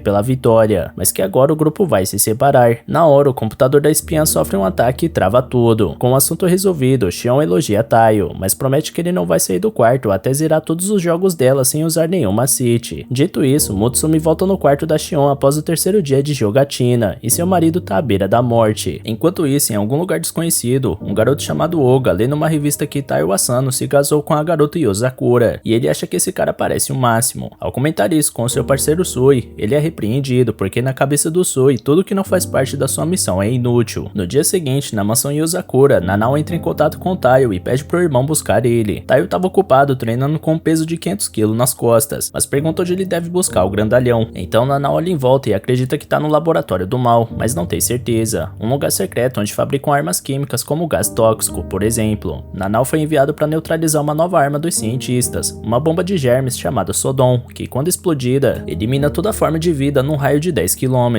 Speaker 1: pela vitória, mas que agora o grupo vai se separar. Na hora, o computador da espiã sofre um ataque e trava tudo. Com o assunto resolvido, Xion elogia Taiyo, mas promete que ele não vai sair do quarto até zerar todos os jogos dela sem usar nenhum macete. Dito isso, Mutsumi volta no quarto da Xion após o terceiro dia de jogatina, e seu marido tá à beira da morte. Enquanto isso, em algum lugar desconhecido, um garoto chamado Oga lê numa revista que Taiyo Asano se casou com a garota Yozakura, e ele acha que esse cara parece o máximo. Ao comentar isso com seu parceiro Sui, ele é repreendido porque na cabeça do Sui, tudo que não faz parte da sua missão é inútil. No dia seguinte, na mansão Yozakura, Nanao entra em contato com Taiyo e pede pro irmão buscar ele. Taiyo estava ocupado treinando com um peso de 500 kg nas costas, mas pergunta onde ele deve buscar o grandalhão. Então Nanao olha em volta e acredita que tá no laboratório do mal, mas não tem certeza. Um lugar secreto onde fabricam armas químicas como gás tóxico, por exemplo. Nanao foi enviado para neutralizar uma nova arma dos cientistas, uma bomba de germes chamada Sodom, que quando explodida, elimina toda forma de vida num raio de 10 km.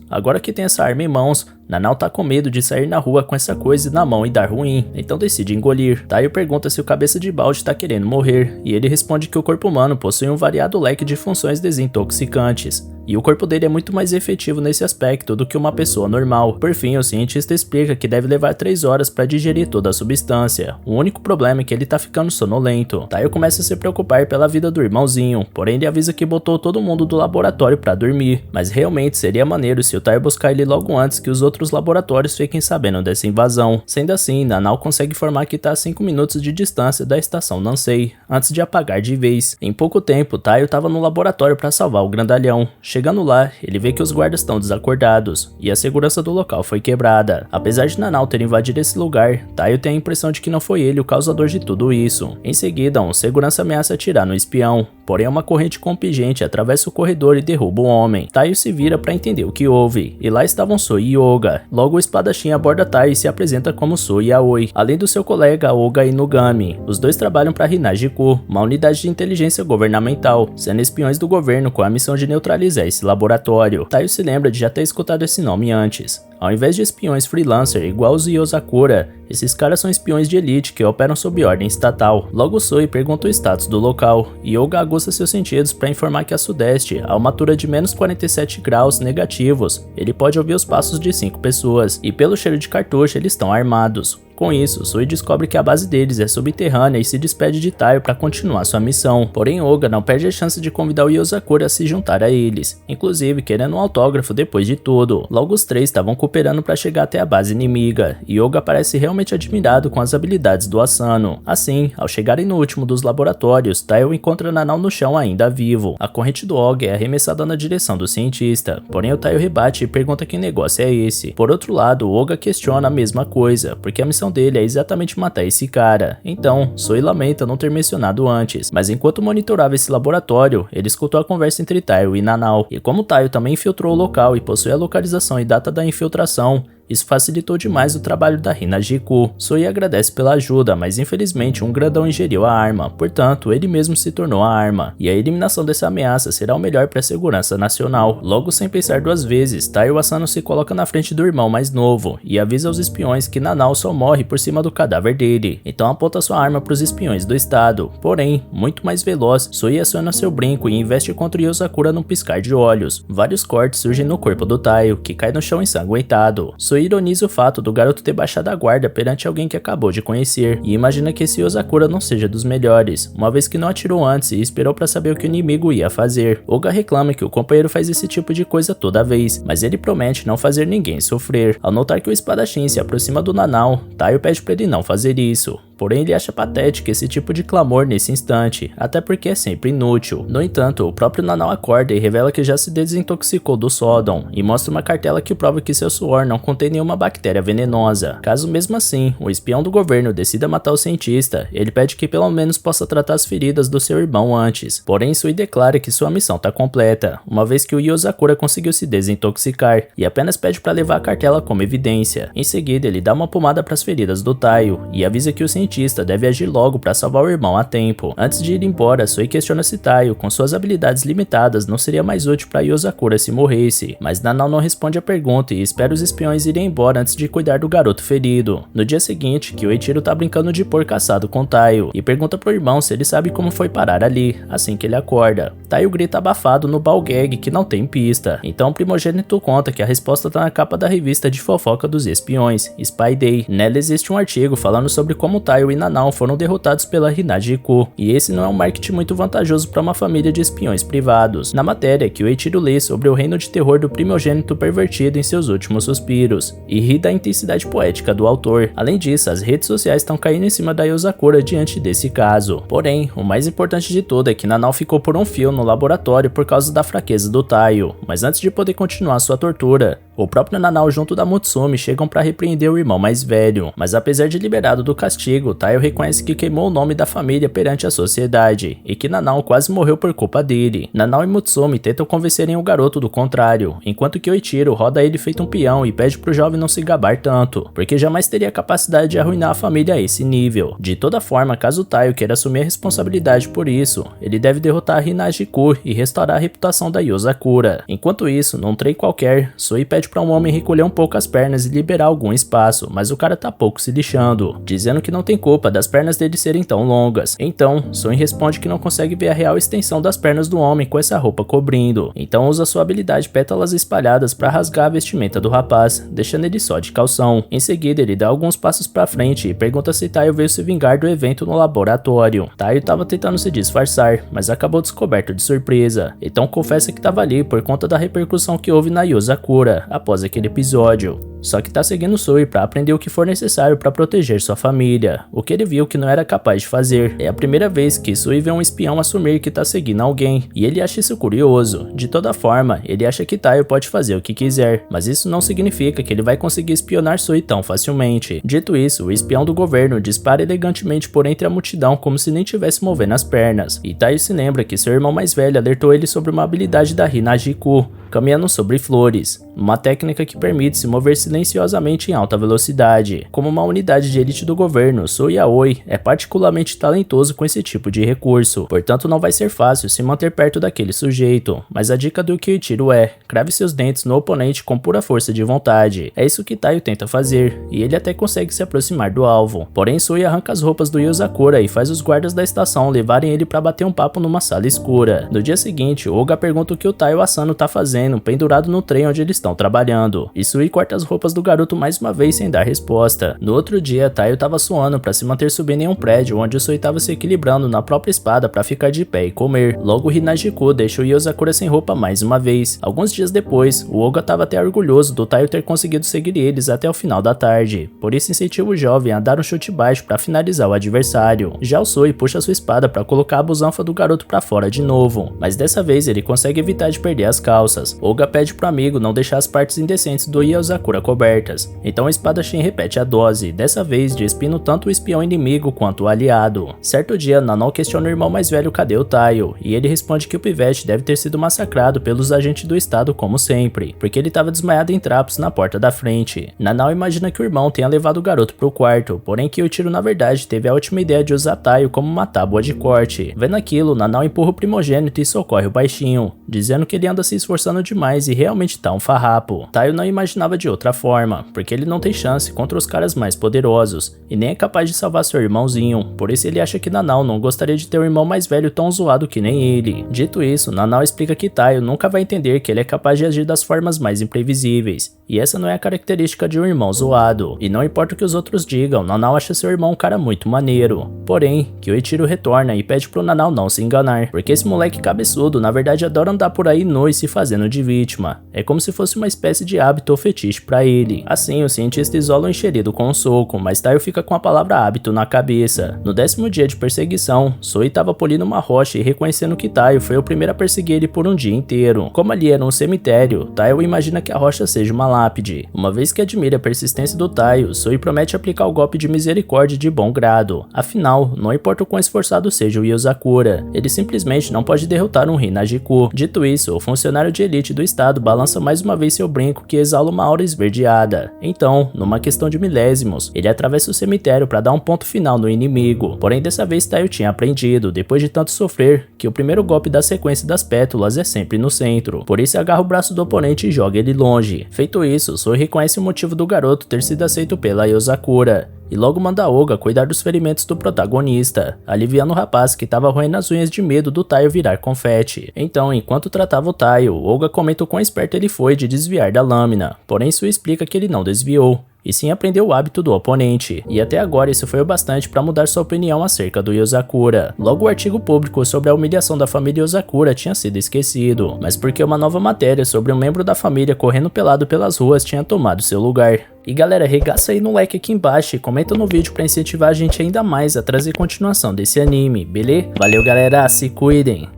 Speaker 1: Agora que tem essa arma em mãos, Nanao tá com medo de sair na rua com essa coisa na mão e dar ruim, então decide engolir. Taiyo pergunta se o cabeça de balde tá querendo morrer, e ele responde que o corpo humano possui um variado leque de funções desintoxicantes, e o corpo dele é muito mais efetivo nesse aspecto do que uma pessoa normal. Por fim, o cientista explica que deve levar 3 horas para digerir toda a substância. O único problema é que ele tá ficando sonolento. Taiyo começa a se preocupar pela vida do irmãozinho, porém ele avisa que botou todo mundo do laboratório para dormir, mas realmente seria maneiro se o Taiyo buscar ele logo antes que os outros laboratórios fiquem sabendo dessa invasão. Sendo assim, Nanao consegue informar que tá a 5 minutos de distância da estação Nansei, antes de apagar de vez. Em pouco tempo, Taiyo tava no laboratório para salvar o grandalhão. Chegando lá, ele vê que os guardas estão desacordados, e a segurança do local foi quebrada. Apesar de Nanao ter invadido esse lugar, Taiyo tem a impressão de que não foi ele o causador de tudo isso. Em seguida, um segurança ameaça atirar no espião, porém uma corrente com pingente atravessa o corredor e derruba o homem. Taiyo se vira para entender o que houve, e lá estavam Sui e Oga. Logo o espadachim aborda Taiyo e se apresenta como Sui Aoi, além do seu colega Oga Inugami. Os dois trabalham para Hinajiku, uma unidade de inteligência governamental, sendo espiões do governo com a missão de neutralizar esse laboratório. Taiyo se lembra de já ter escutado esse nome antes. Ao invés de espiões freelancer igual os Yozakura, esses caras são espiões de elite que operam sob ordem estatal. Logo Sui pergunta o status do local, e Oga aguça seus sentidos para informar que a sudeste, a uma altura de menos 47 graus negativos, ele pode ouvir os passos de 5 pessoas, e pelo cheiro de cartucho eles estão armados. Com isso, Sui descobre que a base deles é subterrânea e se despede de Taiyo para continuar sua missão. Porém, Oga não perde a chance de convidar o Yozakura a se juntar a eles, inclusive querendo um autógrafo depois de tudo. Logo os três estavam cooperando para chegar até a base inimiga, e Oga parece realmente admirado com as habilidades do Asano. Assim, ao chegarem no último dos laboratórios, Taiyo encontra Nanao no chão ainda vivo. A corrente do Oga é arremessada na direção do cientista, porém o Taiyo rebate e pergunta que negócio é esse. Por outro lado, o Oga questiona a mesma coisa, porque a missão dele é exatamente matar esse cara. Então, Sui lamenta não ter mencionado antes, mas enquanto monitorava esse laboratório, ele escutou a conversa entre Taiyo e Nanao, e como Taiyo também infiltrou o local e possui a localização e data da infiltração, Isso facilitou demais o trabalho da Hina-Jiku. Sui agradece pela ajuda, mas infelizmente um grandão ingeriu a arma, portanto ele mesmo se tornou a arma, e a eliminação dessa ameaça será o melhor para a segurança nacional. Logo, sem pensar duas vezes, Taiyo Asano se coloca na frente do irmão mais novo e avisa aos espiões que Nanao só morre por cima do cadáver dele, então aponta sua arma para os espiões do estado. Porém, muito mais veloz, Sui aciona seu brinco e investe contra Yozakura num piscar de olhos. Vários cortes surgem no corpo do Taiyo, que cai no chão ensanguentado. Sui ironiza o fato do garoto ter baixado a guarda perante alguém que acabou de conhecer, e imagina que esse Yozakura não seja dos melhores, uma vez que não atirou antes e esperou para saber o que o inimigo ia fazer. Oga reclama que o companheiro faz esse tipo de coisa toda vez, mas ele promete não fazer ninguém sofrer. Ao notar que o espadachim se aproxima do Nanao, Taiyo pede para ele não fazer isso. Porém, ele acha patético esse tipo de clamor nesse instante, até porque é sempre inútil. No entanto, o próprio Nanao acorda e revela que já se desintoxicou do Sodom, e mostra uma cartela que prova que seu suor não contém nenhuma bactéria venenosa. Caso mesmo assim, o espião do governo decida matar o cientista, ele pede que pelo menos possa tratar as feridas do seu irmão antes. Porém, Sui declara que sua missão está completa, uma vez que o Yozakura conseguiu se desintoxicar, e apenas pede para levar a cartela como evidência. Em seguida, ele dá uma pomada para as feridas do Taiyo, e avisa que o cientista deve agir logo para salvar o irmão a tempo. Antes de ir embora, Sui questiona se Taiyo, com suas habilidades limitadas, não seria mais útil para Yozakura se morresse, mas Nanao não responde a pergunta e espera os espiões irem embora antes de cuidar do garoto ferido. No dia seguinte, Kyoichiro tá brincando de porco caçado com Taiyo e pergunta pro irmão se ele sabe como foi parar ali, assim que ele acorda. Taiyo grita abafado no Balgag que não tem pista, então o primogênito conta que a resposta tá na capa da revista de fofoca dos espiões, Spy Day. Nela existe um artigo falando sobre como Taiyo e Nanao foram derrotados pela Hina-Jiku, e esse não é um marketing muito vantajoso para uma família de espiões privados. Na matéria, Kyoichiro lê sobre o reino de terror do primogênito pervertido em seus últimos suspiros, e ri da intensidade poética do autor. Além disso, as redes sociais estão caindo em cima da Yozakura diante desse caso. Porém, o mais importante de tudo é que Nanao ficou por um fio no laboratório por causa da fraqueza do Taiyo, mas antes de poder continuar sua tortura, o próprio Nanao junto da Mutsumi chegam para repreender o irmão mais velho, mas apesar de liberado do castigo, Taiyo reconhece que queimou o nome da família perante a sociedade, e que Nanao quase morreu por culpa dele. Nanao e Mutsumi tentam convencerem o garoto do contrário, enquanto Kyoichiro roda ele feito um peão e pede pro jovem não se gabar tanto, porque jamais teria a capacidade de arruinar a família a esse nível. De toda forma, caso Taiyo queira assumir a responsabilidade por isso, ele deve derrotar a Hina-Jiku e restaurar a reputação da Yozakura. Enquanto isso, num trem qualquer, Sui pede para um homem recolher um pouco as pernas e liberar algum espaço, mas o cara tá pouco se lixando, dizendo que não tem culpa das pernas dele serem tão longas. Então, Sui responde que não consegue ver a real extensão das pernas do homem com essa roupa cobrindo, então usa sua habilidade pétalas espalhadas para rasgar a vestimenta do rapaz, deixando ele só de calção. Em seguida, ele dá alguns passos para frente e pergunta se Taiyo veio se vingar do evento no laboratório. Taiyo estava tentando se disfarçar, mas acabou descoberto de surpresa, então confessa que estava ali por conta da repercussão que houve na Yozakura após aquele episódio. Só que tá seguindo Sui para aprender o que for necessário para proteger sua família, o que ele viu que não era capaz de fazer. É a primeira vez que Sui vê um espião assumir que tá seguindo alguém, e ele acha isso curioso. De toda forma, ele acha que Taiyo pode fazer o que quiser, mas isso não significa que ele vai conseguir espionar Sui tão facilmente. Dito isso, o espião do governo dispara elegantemente por entre a multidão como se nem tivesse movendo as pernas, e Taiyo se lembra que seu irmão mais velho alertou ele sobre uma habilidade da Hina-Jiku, caminhando sobre flores, uma técnica que permite se mover silenciosamente em alta velocidade. Como uma unidade de elite do governo, Sui Aoi é particularmente talentoso com esse tipo de recurso, portanto não vai ser fácil se manter perto daquele sujeito, mas a dica do Kyoichiro é: crave seus dentes no oponente com pura força de vontade. É isso que Taiyo tenta fazer, e ele até consegue se aproximar do alvo. Porém, Sui arranca as roupas do Yozakura e faz os guardas da estação levarem ele para bater um papo numa sala escura. No dia seguinte, Oga pergunta o que o Taiyo Asano tá fazendo pendurado no trem onde eles estão trabalhando, e Sui corta as roupas do garoto mais uma vez sem dar resposta. No outro dia, Taiyo tava suando para se manter subindo em um prédio onde o Sui tava se equilibrando na própria espada para ficar de pé e comer. Logo, Hina-Jiku deixa o Yozakura sem roupa mais uma vez. Alguns dias depois, o Oga tava até orgulhoso do Taiyo ter conseguido seguir eles até o final da tarde, por isso incentiva o jovem a dar um chute baixo para finalizar o adversário. Já o Sui puxa sua espada para colocar a busanfa do garoto para fora de novo, mas dessa vez ele consegue evitar de perder as calças. Oga pede pro amigo não deixar as partes indecentes do Yozakura cobertas. Então o espadachim repete a dose, dessa vez despindo tanto o espião inimigo quanto o aliado. Certo dia, Nanau questiona o irmão mais velho cadê o Taio, e ele responde que o pivete deve ter sido massacrado pelos agentes do estado como sempre, porque ele estava desmaiado em trapos na porta da frente. Nanau imagina que o irmão tenha levado o garoto pro quarto, porém que o Ichiro na verdade teve a ótima ideia de usar Taio como uma tábua de corte. Vendo aquilo, Nanau empurra o primogênito e socorre o baixinho, dizendo que ele anda se esforçando demais e realmente tá um farrapo. Taio não imaginava de outra forma, porque ele não tem chance contra os caras mais poderosos, e nem é capaz de salvar seu irmãozinho, por isso ele acha que Nanau não gostaria de ter um irmão mais velho tão zoado que nem ele. Dito isso, Nanau explica que Taio nunca vai entender que ele é capaz de agir das formas mais imprevisíveis, e essa não é a característica de um irmão zoado, e não importa o que os outros digam, Nanau acha seu irmão um cara muito maneiro. Porém, que o Ichiro retorna e pede pro Nanau não se enganar, porque esse moleque cabeçudo na verdade adora andar por aí nu e se fazendo de vítima, é como se fosse uma espécie de hábito ou fetiche pra ele. Assim, o cientista isola o enxerido com um soco, mas Taio fica com a palavra hábito na cabeça. No 10º dia de perseguição, Soi tava polindo uma rocha e reconhecendo que Taio foi o primeiro a perseguir ele por um dia inteiro. Como ali era um cemitério, Taio imagina que a rocha seja uma lápide. Uma vez que admira a persistência do Taio, Soi promete aplicar o golpe de misericórdia de bom grado. Afinal, não importa o quão esforçado seja o Yozakura, ele simplesmente não pode derrotar um Hinajiku. Dito isso, o funcionário de elite do estado balança mais uma vez seu brinco que exala uma aura esverdeada. Então, numa questão de milésimos, ele atravessa o cemitério para dar um ponto final no inimigo. Porém, dessa vez Taio tinha aprendido, depois de tanto sofrer, que o primeiro golpe da sequência das pétalas é sempre no centro. Por isso agarra o braço do oponente e joga ele longe. Feito isso, Soi reconhece o motivo do garoto ter sido aceito pela Yozakura, e logo manda Oga cuidar dos ferimentos do protagonista, aliviando o rapaz que estava roendo as unhas de medo do Taio virar confete. Então, enquanto tratava o Taio, Oga comenta o quão esperto ele foi de desviar da lâmina, porém Sui explica que ele não desviou, e sim aprendeu o hábito do oponente, e até agora isso foi o bastante para mudar sua opinião acerca do Yozakura. Logo o artigo público sobre a humilhação da família Yozakura tinha sido esquecido, mas porque uma nova matéria sobre um membro da família correndo pelado pelas ruas tinha tomado seu lugar. E galera, regaça aí no like aqui embaixo e comenta no vídeo para incentivar a gente ainda mais a trazer continuação desse anime, beleza? Valeu galera, se cuidem!